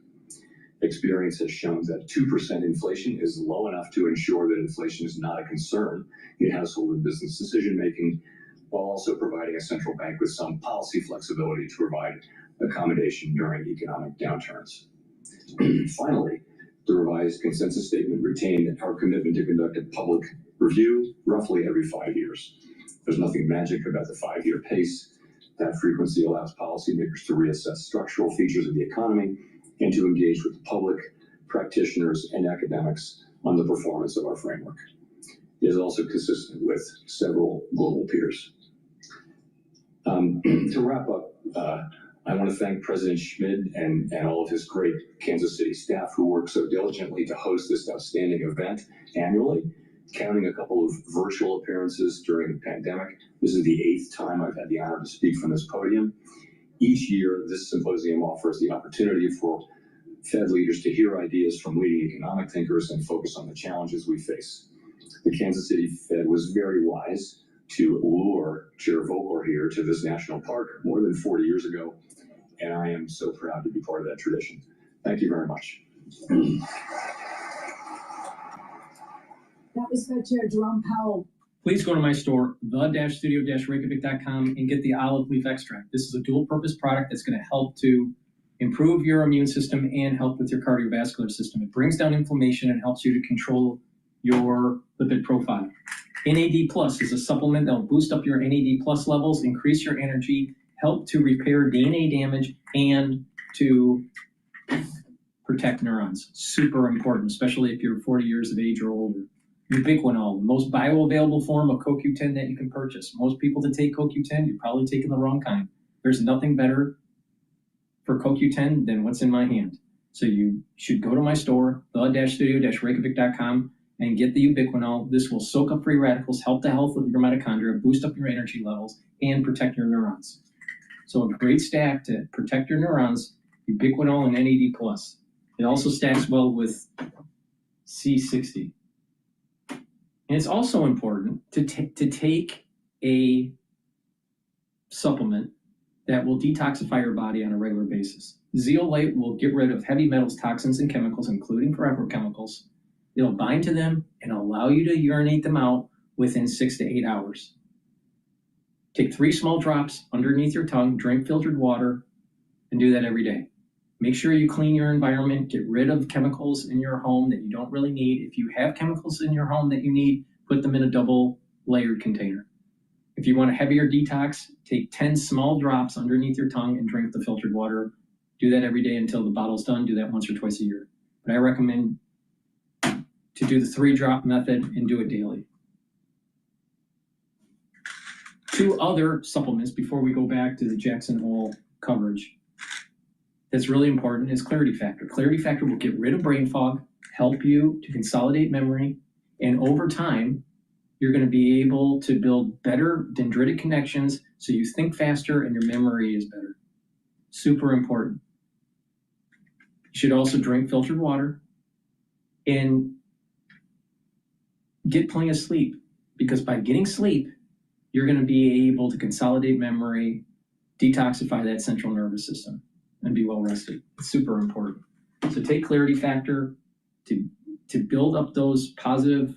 Speaker 16: Experience has shown that 2% inflation is low enough to ensure that inflation is not a concern in household and business decision making, while also providing a central bank with some policy flexibility to provide accommodation during economic downturns. Finally, the revised consensus statement retained our commitment to conduct a public review roughly every 5 years. There's nothing magic about the 5-year pace. That frequency allows policymakers to reassess structural features of the economy and to engage with the public, practitioners, and academics on the performance of our framework. It is also consistent with several global peers. To wrap up, I want to thank President Schmid and all of his great Kansas City staff who work so diligently to host this outstanding event annually, counting a couple of virtual appearances during the pandemic. This is the 8th time I've had the honor to speak from this podium. Each year, this symposium offers the opportunity for Fed leaders to hear ideas from leading economic thinkers and focus on the challenges we face. The Kansas City Fed was very wise to lure Chair Volcker here to this national park more than 40 years ago, and I am so proud to be part of that tradition. Thank you very much.
Speaker 8: That was Fed Chair Jerome Powell.
Speaker 5: Please go to my store, the-studio-reykjavik.com, and get the olive leaf extract. This is a dual-purpose product that's going to help to improve your immune system and help with your cardiovascular system. It brings down inflammation and helps you to control your lipid profile. NAD Plus is a supplement that will boost up your NAD Plus levels, increase your energy, help to repair DNA damage, and to protect neurons. Super important, especially if you're 40 years of age or older. Ubiquinol, the most bioavailable form of CoQ10 that you can purchase. Most people that take CoQ10, you're probably taking the wrong kind. There's nothing better for CoQ10 than what's in my hand. So you should go to my store, the-studio-reykjavik.com, and get the Ubiquinol. This will soak up free radicals, help the health of your mitochondria, boost up your energy levels, and protect your neurons. So a great stack to protect your neurons, Ubiquinol and NAD+. It also stacks well with C60. And it's also important to take a supplement that will detoxify your body on a regular basis. Zeolite will get rid of heavy metals, toxins, and chemicals, including forever chemicals. It'll bind to them and allow you to urinate them out within 6 to 8 hours. Take 3 small drops underneath your tongue, drink filtered water, and do that every day. Make sure you clean your environment, get rid of chemicals in your home that you don't really need. If you have chemicals in your home that you need, put them in a double layered container. If you want a heavier detox, take 10 small drops underneath your tongue and drink the filtered water. Do that every day until the bottle's done. Do that once or twice a year. But I recommend to do the 3-drop method and do it daily. 2 other supplements before we go back to the Jackson Hole coverage that's really important is Clarity Factor. Clarity Factor will get rid of brain fog, help you to consolidate memory, and over time, you're going to be able to build better dendritic connections so you think faster and your memory is better. Super important. You should also drink filtered water and get plenty of sleep, because by getting sleep, you're going to be able to consolidate memory, detoxify that central nervous system, and be well rested. It's super important. So take Clarity Factor to build up those positive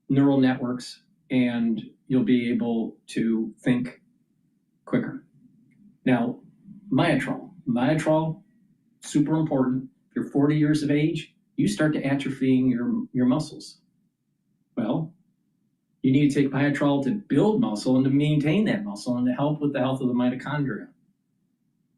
Speaker 5: neural networks, and you'll be able to think quicker. Now, Myotrol, super important. If you're 40 years of age, you start to atrophying your muscles. Well, you need to take Myotrol to build muscle and to maintain that muscle and to help with the health of the mitochondria.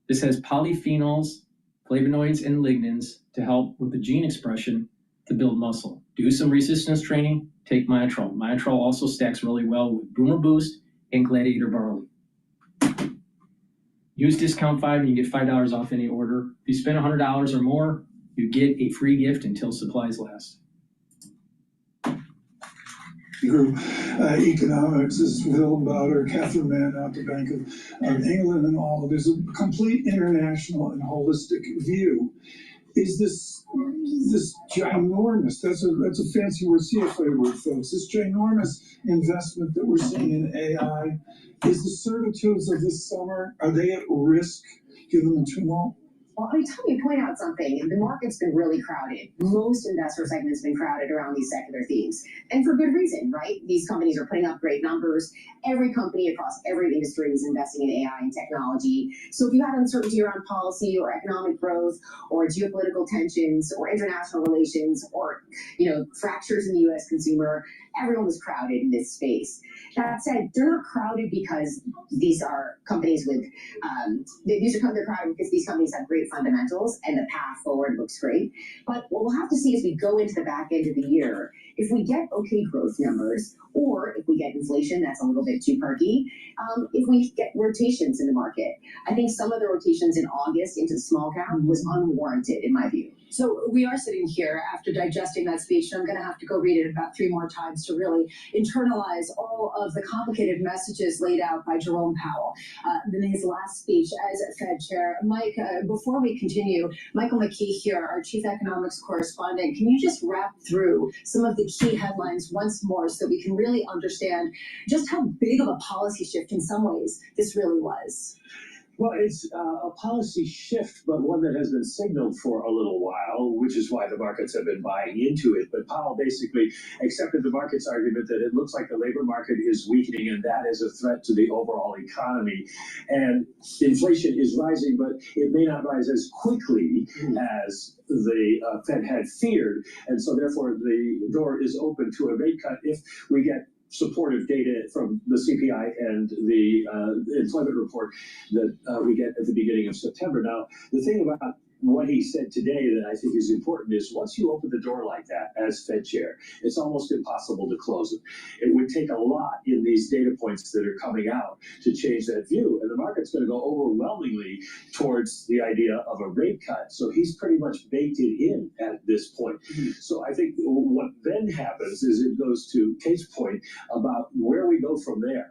Speaker 5: This has polyphenols, flavonoids, and lignans to help with the gene expression to build muscle. Do some resistance training, take Myotrol. Myotrol also stacks really well with Boomer Boost and Gladiator Barley. Use discount 5 and you get $5 off any order. If you spend $100 or more, you get a free gift until supplies last.
Speaker 6: Group, economics is Willem Bouter, Catherine Mann out the Bank of England and all. There's a complete international and holistic view. Is this ginormous, that's a fancy word, CFA word, folks, this ginormous investment that we're seeing in AI, is the certitudes of this summer, are they at risk given the tumult?
Speaker 8: Well, I mean, tell me, point out something. The market's been really crowded. Most investor segments have been crowded around these secular themes. And for good reason, right? These companies are putting up great numbers. Every company across every industry is investing in AI and technology. So if you had uncertainty around policy or economic growth or geopolitical tensions or international relations or, fractures in the U.S. consumer, everyone was crowded in this space. That said, they're not crowded because these are companies with, they're crowded because these companies have great fundamentals and the path forward looks great. But what we'll have to see as we go into the back end of the year, if we get okay growth numbers, or if we get inflation that's a little bit too perky, if we get rotations in the market. I think some of the rotations in August into the small cap was unwarranted in my view.
Speaker 17: So we are sitting here after digesting that speech, and I'm going to have to go read it about 3 more times to really internalize all of the complicated messages laid out by Jerome Powell in his last speech as Fed Chair. Mike, before we continue, Michael McKee here, our Chief Economics Correspondent, can you just wrap through some of the key headlines once more so we can really understand just how big of a policy shift in some ways this really was?
Speaker 15: Well, it's a policy shift, but one that has been signaled for a little while, which is why the markets have been buying into it. But Powell basically accepted the market's argument that it looks like the labor market is weakening, and that is a threat to the overall economy. And inflation is rising, but it may not rise as quickly as the Fed had feared. And so therefore, the door is open to a rate cut if we get supportive data from the CPI and the employment report that we get at the beginning of September. Now, the thing about what he said today that I think is important is once you open the door like that as Fed chair, it's almost impossible to close it. It would take a lot in these data points that are coming out to change that view. And the market's going to go overwhelmingly towards the idea of a rate cut. So he's pretty much baked it in at this point. So I think what then happens is it goes to Kate's point about where we go from there.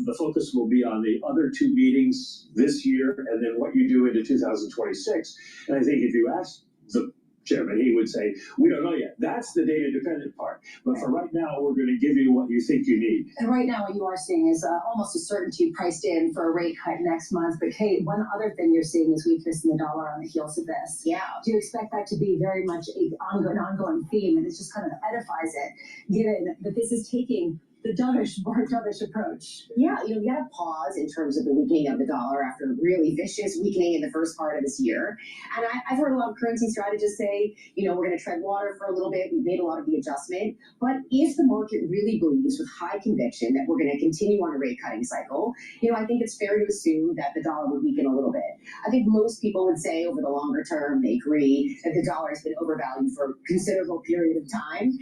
Speaker 15: The focus will be on the other 2 meetings this year and then what you do into 2026. And I think if you ask the chairman, he would say, we don't know yet. That's the data dependent part. But for right now, we're going to give you what you think you need.
Speaker 17: And right now what you are seeing is almost a certainty priced in for a rate cut next month. But Kate, one other thing you're seeing is weakness in the dollar on the heels of this.
Speaker 8: Yeah.
Speaker 17: Do you expect that to be very much an ongoing theme? And it just kind of edifies it, given that this is taking the more dovish approach.
Speaker 8: Yeah, we had a pause in terms of the weakening of the dollar after a really vicious weakening in the first part of this year. And I've heard a lot of currency strategists say, we're going to tread water for a little bit. We've made a lot of the adjustment. But if the market really believes with high conviction that we're going to continue on a rate cutting cycle, I think it's fair to assume that the dollar would weaken a little bit. I think most people would say over the longer term, they agree that the dollar has been overvalued for a considerable period of time.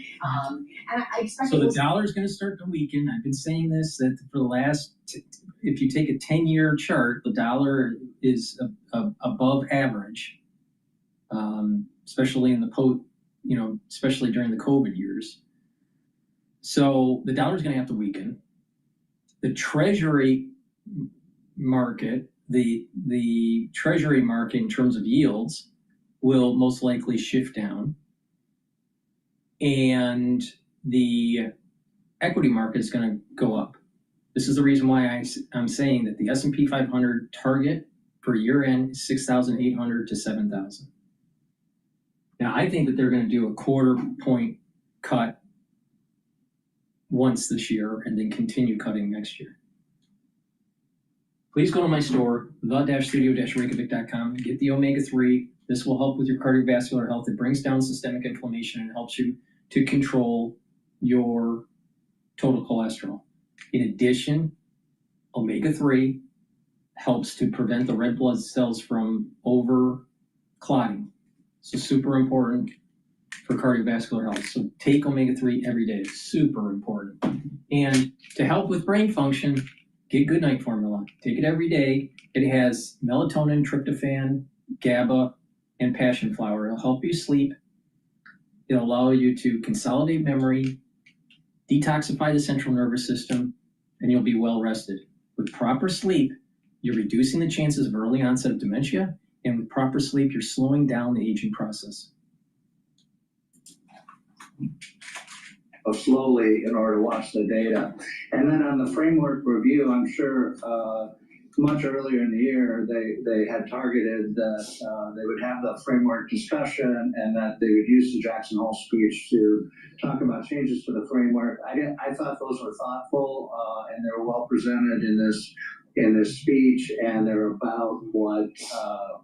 Speaker 8: And I expect
Speaker 5: so the dollar is going to start to weaken. I've been saying this, that for the last, if you take a 10-year chart, the dollar is above average, especially in the especially during the COVID years. So the dollar is going to have to weaken. The treasury market, the treasury market in terms of yields will most likely shift down, and the equity market is going to go up. This is the reason why I'm saying that the S&P 500 target for year end is 6,800 to 7,000. Now, I think that they're going to do a 1/4 point cut once this year and then continue cutting next year. Please go to my store, the-studio-reykjavik.com, and get the omega-3. This will help with your cardiovascular health. It brings down systemic inflammation and helps you to control your total cholesterol. In addition, omega-3 helps to prevent the red blood cells from over clotting. So super important for cardiovascular health. So take omega-3 every day. It's super important. And to help with brain function, get Goodnight Formula. Take it every day. It has melatonin, tryptophan, GABA, and passion flower. It'll help you sleep. It'll allow you to consolidate memory, Detoxify the central nervous system, and you'll be well rested. With proper sleep, you're reducing the chances of early onset of dementia, and with proper sleep, you're slowing down the aging process.
Speaker 18: Slowly in order to watch the data. And then on the framework review, I'm sure much earlier in the year, they had targeted that they would have the framework discussion and that they would use the Jackson Hole speech to talk about changes to the framework. I thought those were thoughtful and they were well presented in this speech, and they're about what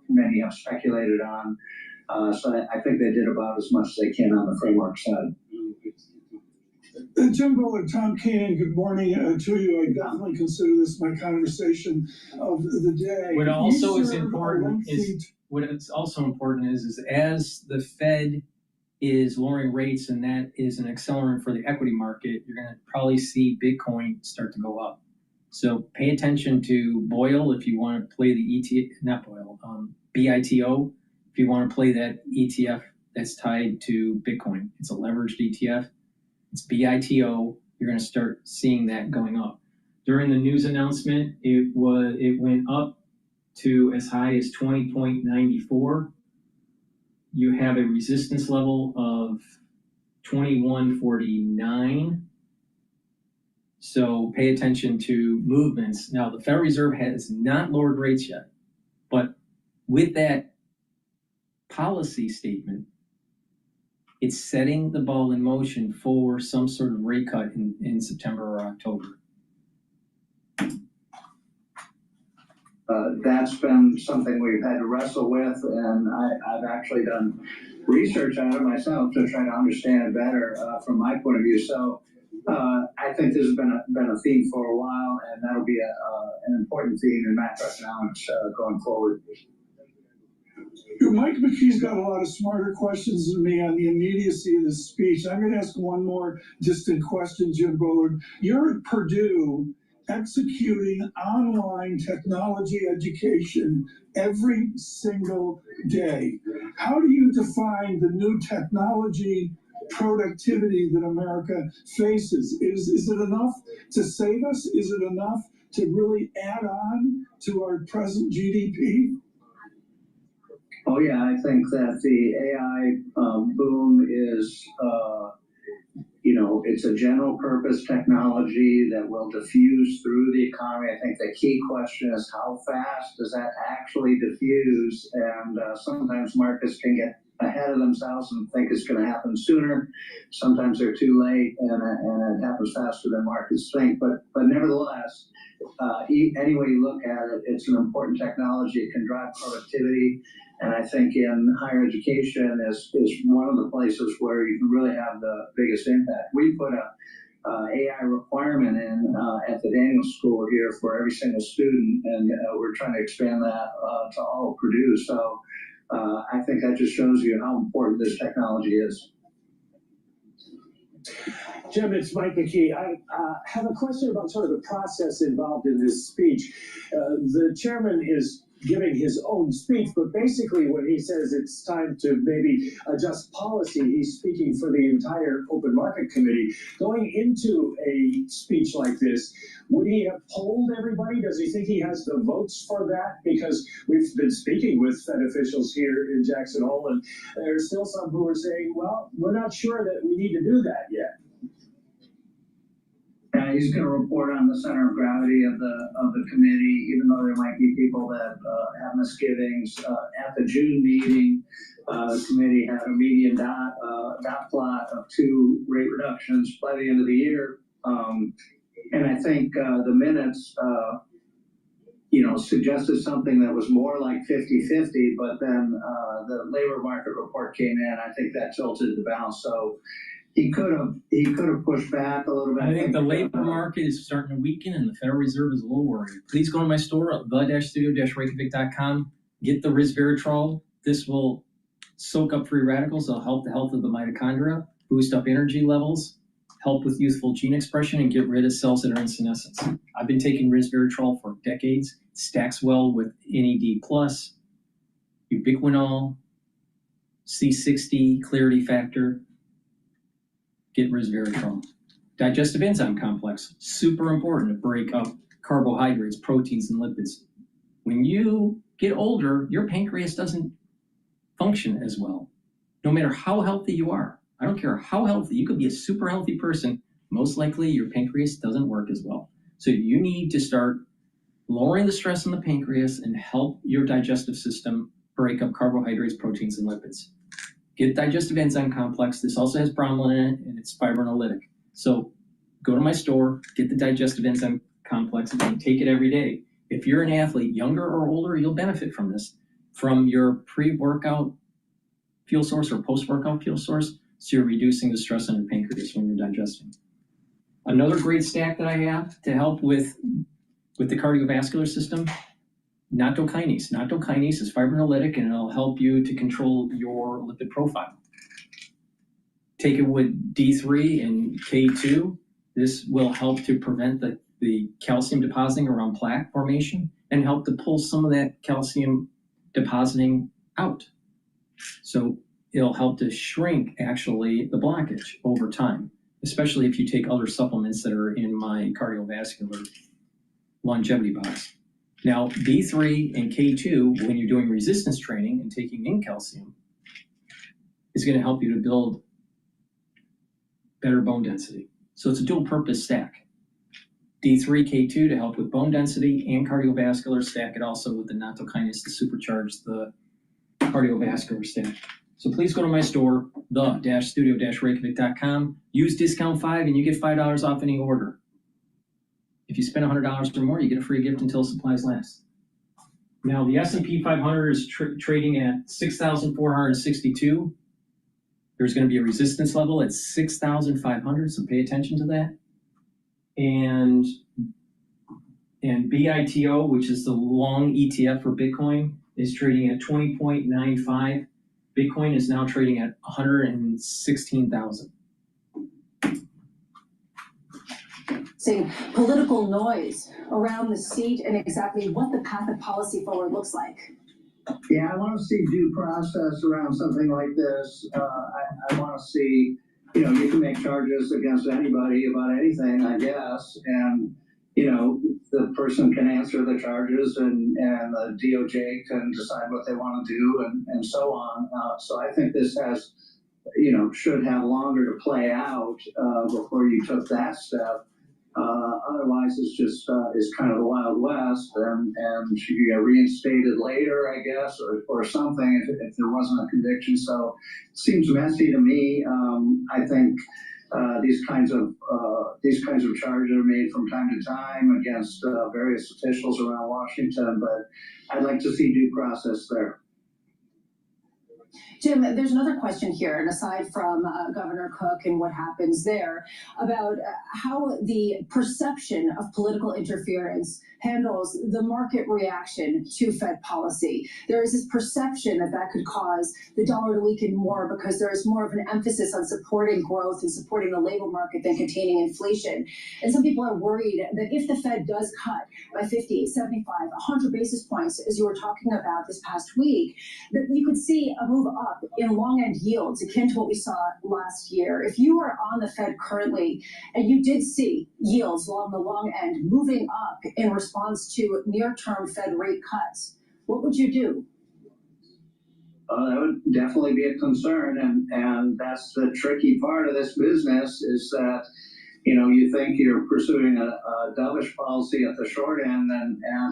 Speaker 18: many have speculated on. So I think they did about as much as they can on the framework side.
Speaker 6: Jim Bullard, Tom Keenan, good morning to you. I definitely consider this my conversation of the day.
Speaker 5: What also is important is as the Fed is lowering rates, and that is an accelerant for the equity market, you're going to probably see Bitcoin start to go up. So pay attention to BOIL if you want to play the BITO, if you want to play that ETF that's tied to Bitcoin. It's a leveraged ETF. It's BITO. You're going to start seeing that going up. During the news announcement, it went up to as high as 20.94. You have a resistance level of 21.49. So pay attention to movements. Now, the Federal Reserve has not lowered rates yet, but with that policy statement, it's setting the ball in motion for some sort of rate cut in September or October.
Speaker 18: That's been something we've had to wrestle with, and I've actually done research on it myself to try to understand it better from my point of view. So I think this has been a theme for a while, and that'll be an important theme in macroeconomics going forward.
Speaker 6: Mike McKee's got a lot of smarter questions than me on the immediacy of this speech. I'm going to ask one more distant question, Jim Bullard. You're at Purdue executing online technology education every single day. How do you define the new technology productivity that America faces? Is it enough to save us? Is it enough to really add on to our present GDP?
Speaker 18: Oh yeah, I think that the AI boom is, it's a general purpose technology that will diffuse through the economy. I think the key question is how fast does that actually diffuse? And sometimes markets can get ahead of themselves and think it's going to happen sooner. Sometimes they're too late, and it happens faster than markets think. But nevertheless, any way you look at it, it's an important technology. It can drive productivity. And I think in higher education is one of the places where you can really have the biggest impact. We put a AI requirement in at the Daniel School here for every single student, and we're trying to expand that to all of Purdue. So I think that just shows you how important this technology is.
Speaker 15: Jim, it's Mike McKee. I have a question about sort of the process involved in this speech. The chairman is giving his own speech, but basically when he says it's time to maybe adjust policy, he's speaking for the entire Open Market Committee. Going into a speech like this, would he have polled everybody? Does he think he has the votes for that? Because we've been speaking with Fed officials here in Jackson Hole, and there's still some who are saying, well, we're not sure that we need to do that yet.
Speaker 18: He's going to report on the center of gravity of the committee, even though there might be people that have misgivings. At the June meeting, the committee had a median dot plot of 2 rate reductions by the end of the year. And I think the minutes, suggested something that was more like 50-50, but then the labor market report came in. I think that tilted the balance. So he could have pushed back a little bit.
Speaker 5: I think the labor market is starting to weaken, and the Federal Reserve is a little worried. Please go to my store at the-studio-reykjavik.com. Get the resveratrol. This will soak up free radicals. It'll help the health of the mitochondria, boost up energy levels, help with youthful gene expression, and get rid of cells that are in senescence. I've been taking resveratrol for decades. It stacks well with NAD+, ubiquinol, C60, clarity factor. Get resveratrol. Digestive enzyme complex, super important to break up carbohydrates, proteins, and lipids. When you get older, your pancreas doesn't function as well, no matter how healthy you are. I don't care how healthy, you could be a super healthy person, most likely your pancreas doesn't work as well. So you need to start lowering the stress on the pancreas and help your digestive system break up carbohydrates, proteins, and lipids. Get digestive enzyme complex. This also has bromelain in it, and it's fibrinolytic. So go to my store, get the digestive enzyme complex, and take it every day. If you're an athlete, younger or older, you'll benefit from this, from your pre-workout fuel source or post-workout fuel source, so you're reducing the stress on your pancreas when you're digesting. Another great stack that I have to help with the cardiovascular system, nattokinase. Nattokinase is fibrinolytic, and it'll help you to control your lipid profile. Take it with D3 and K2. This will help to prevent the calcium depositing around plaque formation and help to pull some of that calcium depositing out. So it'll help to shrink, actually, the blockage over time, especially if you take other supplements that are in my cardiovascular longevity box. Now, D3 and K2, when you're doing resistance training and taking in calcium, is going to help you to build better bone density. So it's a dual purpose stack. D3, K2 to help with bone density and cardiovascular, stack it also with the nattokinase to supercharge the cardiovascular stack. So please go to my store, the-studio-reykjavik.com, use discount 5 and you get $5 off any order. If you spend $100 or more, you get a free gift until supplies last. Now the S&P 500 is trading at 6,462. There's going to be a resistance level at 6,500, so pay attention to that. And BITO, which is the long ETF for Bitcoin, is trading at 20.95. Bitcoin is now trading at 116,000.
Speaker 17: Saying political noise around the seat and exactly what the path of policy forward looks like.
Speaker 18: Yeah, I want to see due process around something like this. I want to see, you can make charges against anybody about anything, I guess, and, the person can answer the charges and the DOJ can decide what they want to do and so on. So I think this has, should have longer to play out before you took that step. Otherwise, it's just is kind of the Wild West, and should get reinstated later, I guess, or something if there wasn't a conviction. So it seems messy to me. I think these kinds of charges are made from time to time against various officials around Washington, but I'd like to see due process there.
Speaker 17: Jim, there's another question here, and aside from Governor Cook and what happens there, about how the perception of political interference handles the market reaction to Fed policy. There is this perception that could cause the dollar to weaken more because there is more of an emphasis on supporting growth and supporting the labor market than containing inflation. And some people are worried that if the Fed does cut by 50, 75, 100 basis points, as you were talking about this past week, that you could see a move up in long-end yields akin to what we saw last year. If you are on the Fed currently and you did see yields along the long end moving up in response to near-term Fed rate cuts, what would you do?
Speaker 18: That would definitely be a concern, and that's the tricky part of this business is that, you think you're pursuing a dovish policy at the short end,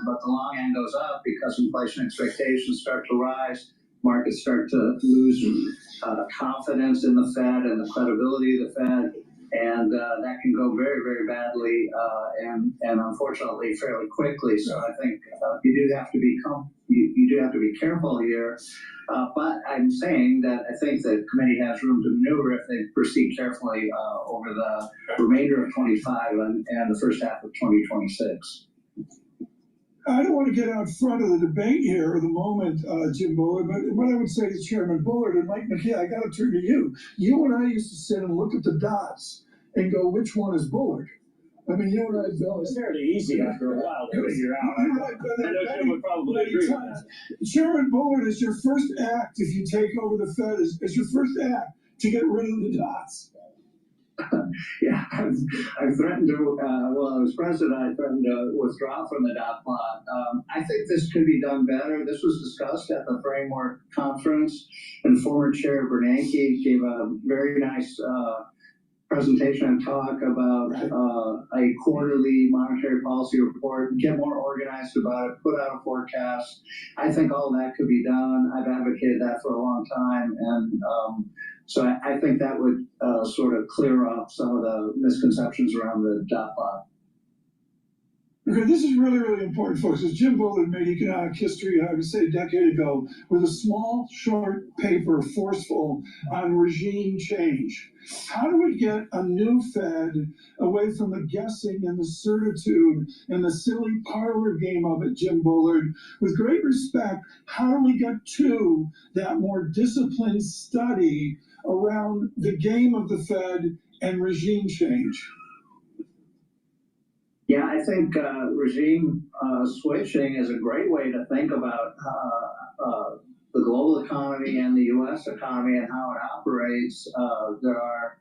Speaker 18: but the long end goes up because inflation expectations start to rise. Markets start to lose confidence in the Fed and the credibility of the Fed, and that can go very, very badly and unfortunately fairly quickly. So I think you do have to be careful here. But I'm saying that I think the committee has room to maneuver if they proceed carefully over the remainder of 25 and the first half of 2026.
Speaker 6: I don't want to get out front of the debate here or the moment, Jim Bullard, but what I would say to Chairman Bullard and Mike McKee, I got to turn to you. You and I used to sit and look at the dots and go, which one is Bullard? I mean, you and I go.
Speaker 15: It's fairly easy after a while to figure out. I know Jim would probably agree with that.
Speaker 6: Chairman Bullard, is your first act, if you take over the Fed, is your first act to get rid of the dots?
Speaker 18: Yeah, I've threatened to, well, I was president, I threatened to withdraw from the dot plot. I think this could be done better. This was discussed at the framework conference, and former chair Bernanke gave a very nice presentation and talk about a quarterly monetary policy report, get more organized about it, put out a forecast. I think all that could be done. I've advocated that for a long time, and so I think that would sort of clear up some of the misconceptions around the dot plot.
Speaker 6: Okay, this is really, really important, folks. As Jim Bullard made economic history, I would say a decade ago, with a small, short paper, forceful on regime change. How do we get a new Fed away from the guessing and the certitude and the silly parlor game of it, Jim Bullard? With great respect, how do we get to that more disciplined study around the game of the Fed and regime change?
Speaker 18: Yeah, I think regime switching is a great way to think about the global economy and the U.S. economy and how it operates. There are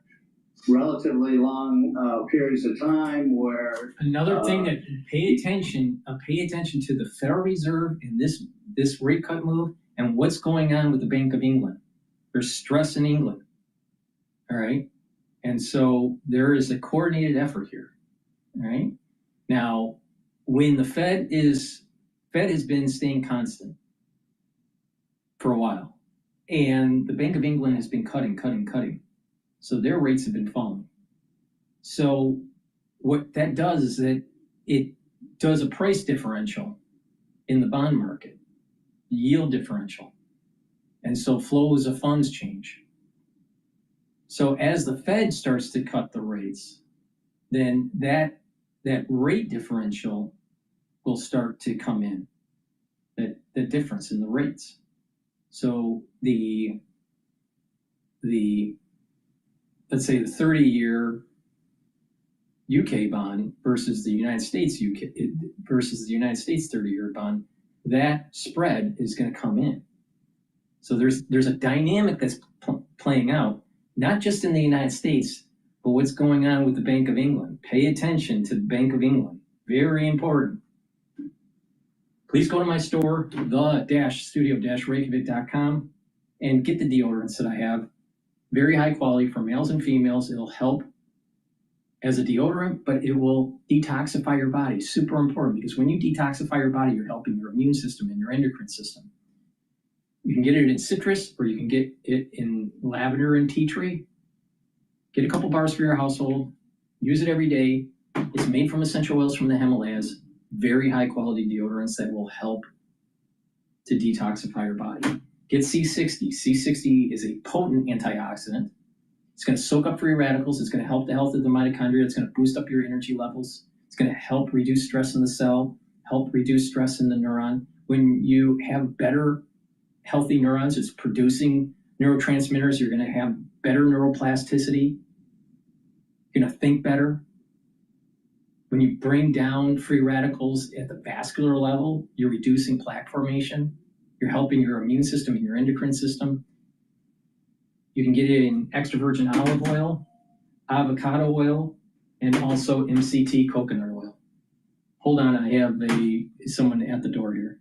Speaker 18: relatively long periods of time where
Speaker 5: another thing that pay attention to the Federal Reserve in this rate cut move and what's going on with the Bank of England. There's stress in England, all right, and so there is a coordinated effort here, all right. Now, when the Fed has been staying constant for a while, and the Bank of England has been cutting. So their rates have been falling. So what that does is that it does a price differential in the bond market, yield differential. And so flows of funds change. So as the Fed starts to cut the rates, then that rate differential will start to come in, the difference in the rates. So the let's say the 30-year UK bond versus the United States 30-year bond, that spread is going to come in. So there's a dynamic that's playing out, not just in the United States, but what's going on with the Bank of England. Pay attention to the Bank of England. Very important. Please go to my store, the-studio-reykjavik.com, and get the deodorants that I have. Very high quality for males and females. It'll help as a deodorant, but it will detoxify your body. Super important, because when you detoxify your body, you're helping your immune system and your endocrine system. You can get it in citrus, or you can get it in lavender and tea tree. Get a couple bars for your household. Use it every day. It's made from essential oils from the Himalayas. Very high quality deodorants that will help to detoxify your body. Get C60. C60 is a potent antioxidant. It's going to soak up free radicals. It's going to help the health of the mitochondria. It's going to boost up your energy levels. It's going to help reduce stress in the cell, help reduce stress in the neuron. When you have better, healthy neurons, it's producing neurotransmitters. You're going to have better neuroplasticity. You're going to think better. When you bring down free radicals at the vascular level, you're reducing plaque formation. You're helping your immune system and your endocrine system. You can get it in extra virgin olive oil, avocado oil, and also MCT coconut oil. Hold on, I have someone at the door here.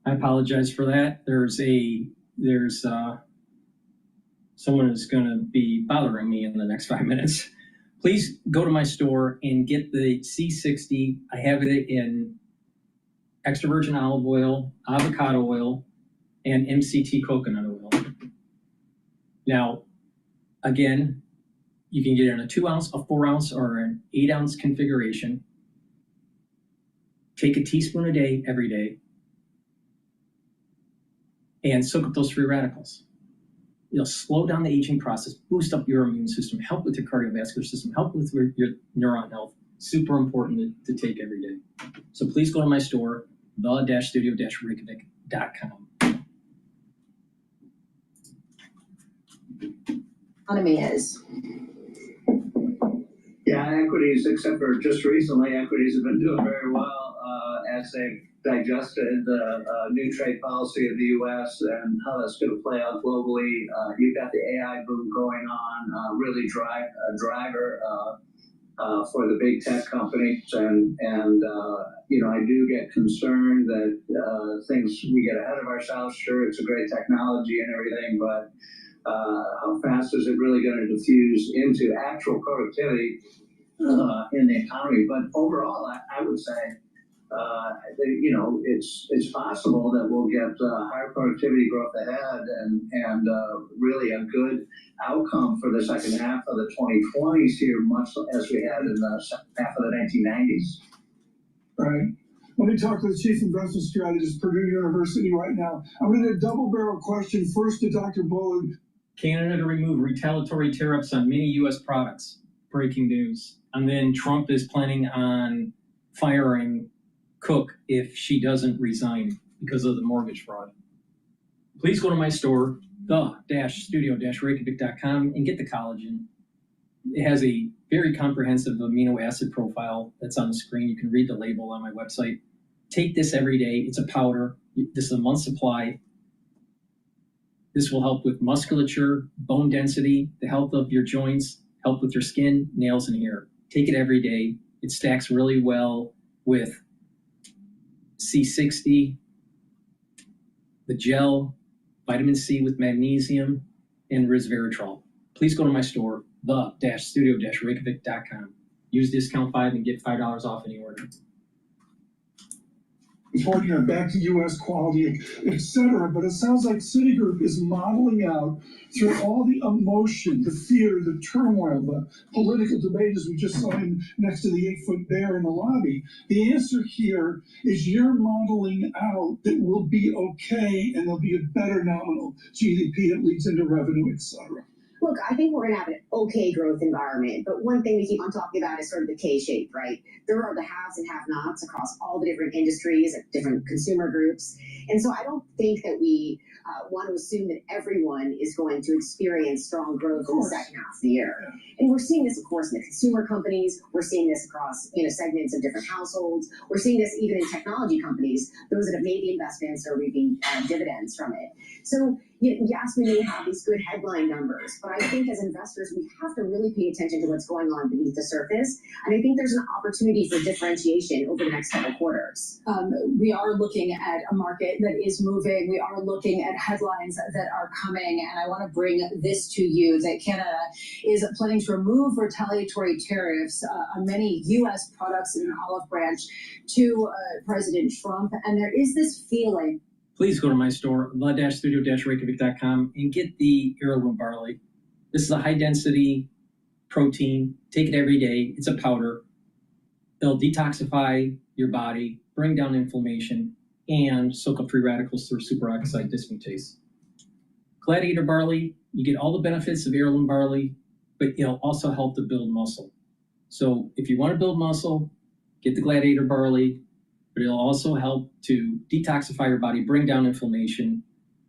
Speaker 5: I apologize for that. There's someone who's going to be bothering me in the next 5 minutes. Please go to my store and get the C60. I have it in extra virgin olive oil, avocado oil, and MCT coconut oil. Now, again, you can get it in a 2 ounce, a 4 ounce, or an 8 ounce configuration. Take a teaspoon a day, every day, and soak up those free radicals. It'll slow down the aging process, boost up your immune system, help with your cardiovascular system, help with your neuron health. Super important to take every day. So please go to my store, the-studio-reykjavik.com.
Speaker 17: Economy is.
Speaker 18: Yeah, equities, except for just recently, equities have been doing very well as they've digested the new trade policy of the U.S. and how that's going to play out globally. You've got the AI boom going on, really a driver for the big tech companies, and you know, I do get concerned that we get ahead of ourselves. Sure, it's a great technology and everything, but how fast is it really going to diffuse into actual productivity in the economy? But overall, I would say, you know, it's possible that we'll get higher productivity growth ahead and really a good outcome for the second half of the 2020s here, much as we had in the second half of the 1990s.
Speaker 6: Right. Let me talk to the chief investment strategist, Purdue University, right now. I'm going to do a double-barrel question first to Dr. Bolton.
Speaker 5: Canada to remove retaliatory tariffs on many U.S. products. Breaking news. And then Trump is planning on firing Cook if she doesn't resign because of the mortgage fraud. Please go to my store, the-studio-reykjavik.com, and get the collagen. It has a very comprehensive amino acid profile that's on the screen. You can read the label on my website. Take this every day. It's a powder. This is a month's supply. This will help with musculature, bone density, the health of your joints, help with your skin, nails, and hair. Take it every day. It stacks really well with C60, the gel, vitamin C with magnesium, and resveratrol. Please go to my store, the-studio-reykjavik.com. Use discount 5 and get $5 off any order.
Speaker 6: Back to U.S. quality, etc. But it sounds like Citigroup is modeling out through all the emotion, the fear, the turmoil, the political debate, as we just saw next to the 8-foot bear in the lobby. The answer here is you're modeling out that we'll be okay and there'll be a better nominal GDP that leads into revenue, etc.
Speaker 8: Look, I think we're going to have an okay growth environment, but one thing we keep on talking about is sort of the K-shape, right? There are the haves and have-nots across all the different industries, different consumer groups. And so I don't think that we want to assume that everyone is going to experience strong growth in the second half of the year. And we're seeing this, of course, in the consumer companies. We're seeing this across, segments of different households. We're seeing this even in technology companies, those that have made the investments are reaping dividends from it. So yes, we may have these good headline numbers, but I think as investors, we have to really pay attention to what's going on beneath the surface. And I think there's an opportunity for differentiation over the next couple quarters.
Speaker 17: We are looking at a market that is moving. We are looking at headlines that are coming. And I want to bring this to you, that Canada is planning to remove retaliatory tariffs on many U.S. products in an olive branch to President Trump. And there is this feeling.
Speaker 5: Please go to my store, the-studio-reykjavik.com, and get the heirloom barley. This is a high-density protein. Take it every day. It's a powder. It'll detoxify your body, bring down inflammation, and soak up free radicals through superoxide dismutase. Gladiator barley, you get all the benefits of heirloom barley, but it'll also help to build muscle. So if you want to build muscle, get the Gladiator barley, but it'll also help to detoxify your body, bring down inflammation,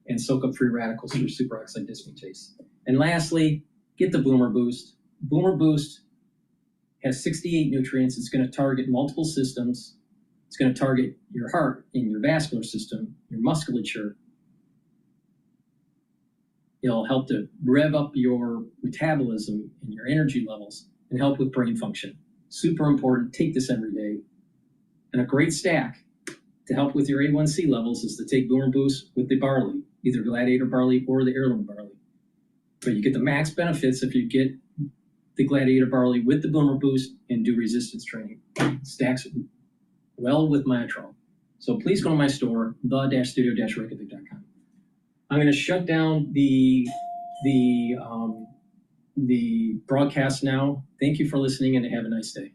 Speaker 5: and soak up free radicals through superoxide dismutase. And lastly, get the Boomer Boost. Boomer Boost has 68 nutrients. It's going to target multiple systems. It's going to target your heart and your vascular system, your musculature. It'll help to rev up your metabolism and your energy levels and help with brain function. Super important. Take this every day. And a great stack to help with your A1C levels is to take Boomer Boost with the barley, either Gladiator barley or the heirloom barley. But you get the max benefits if you get the Gladiator barley with the Boomer Boost and do resistance training. Stacks well with Myotrol. So please go to my store, the-studio-reykjavik.com. I'm going to shut down the broadcast now. Thank you for listening and have a nice day.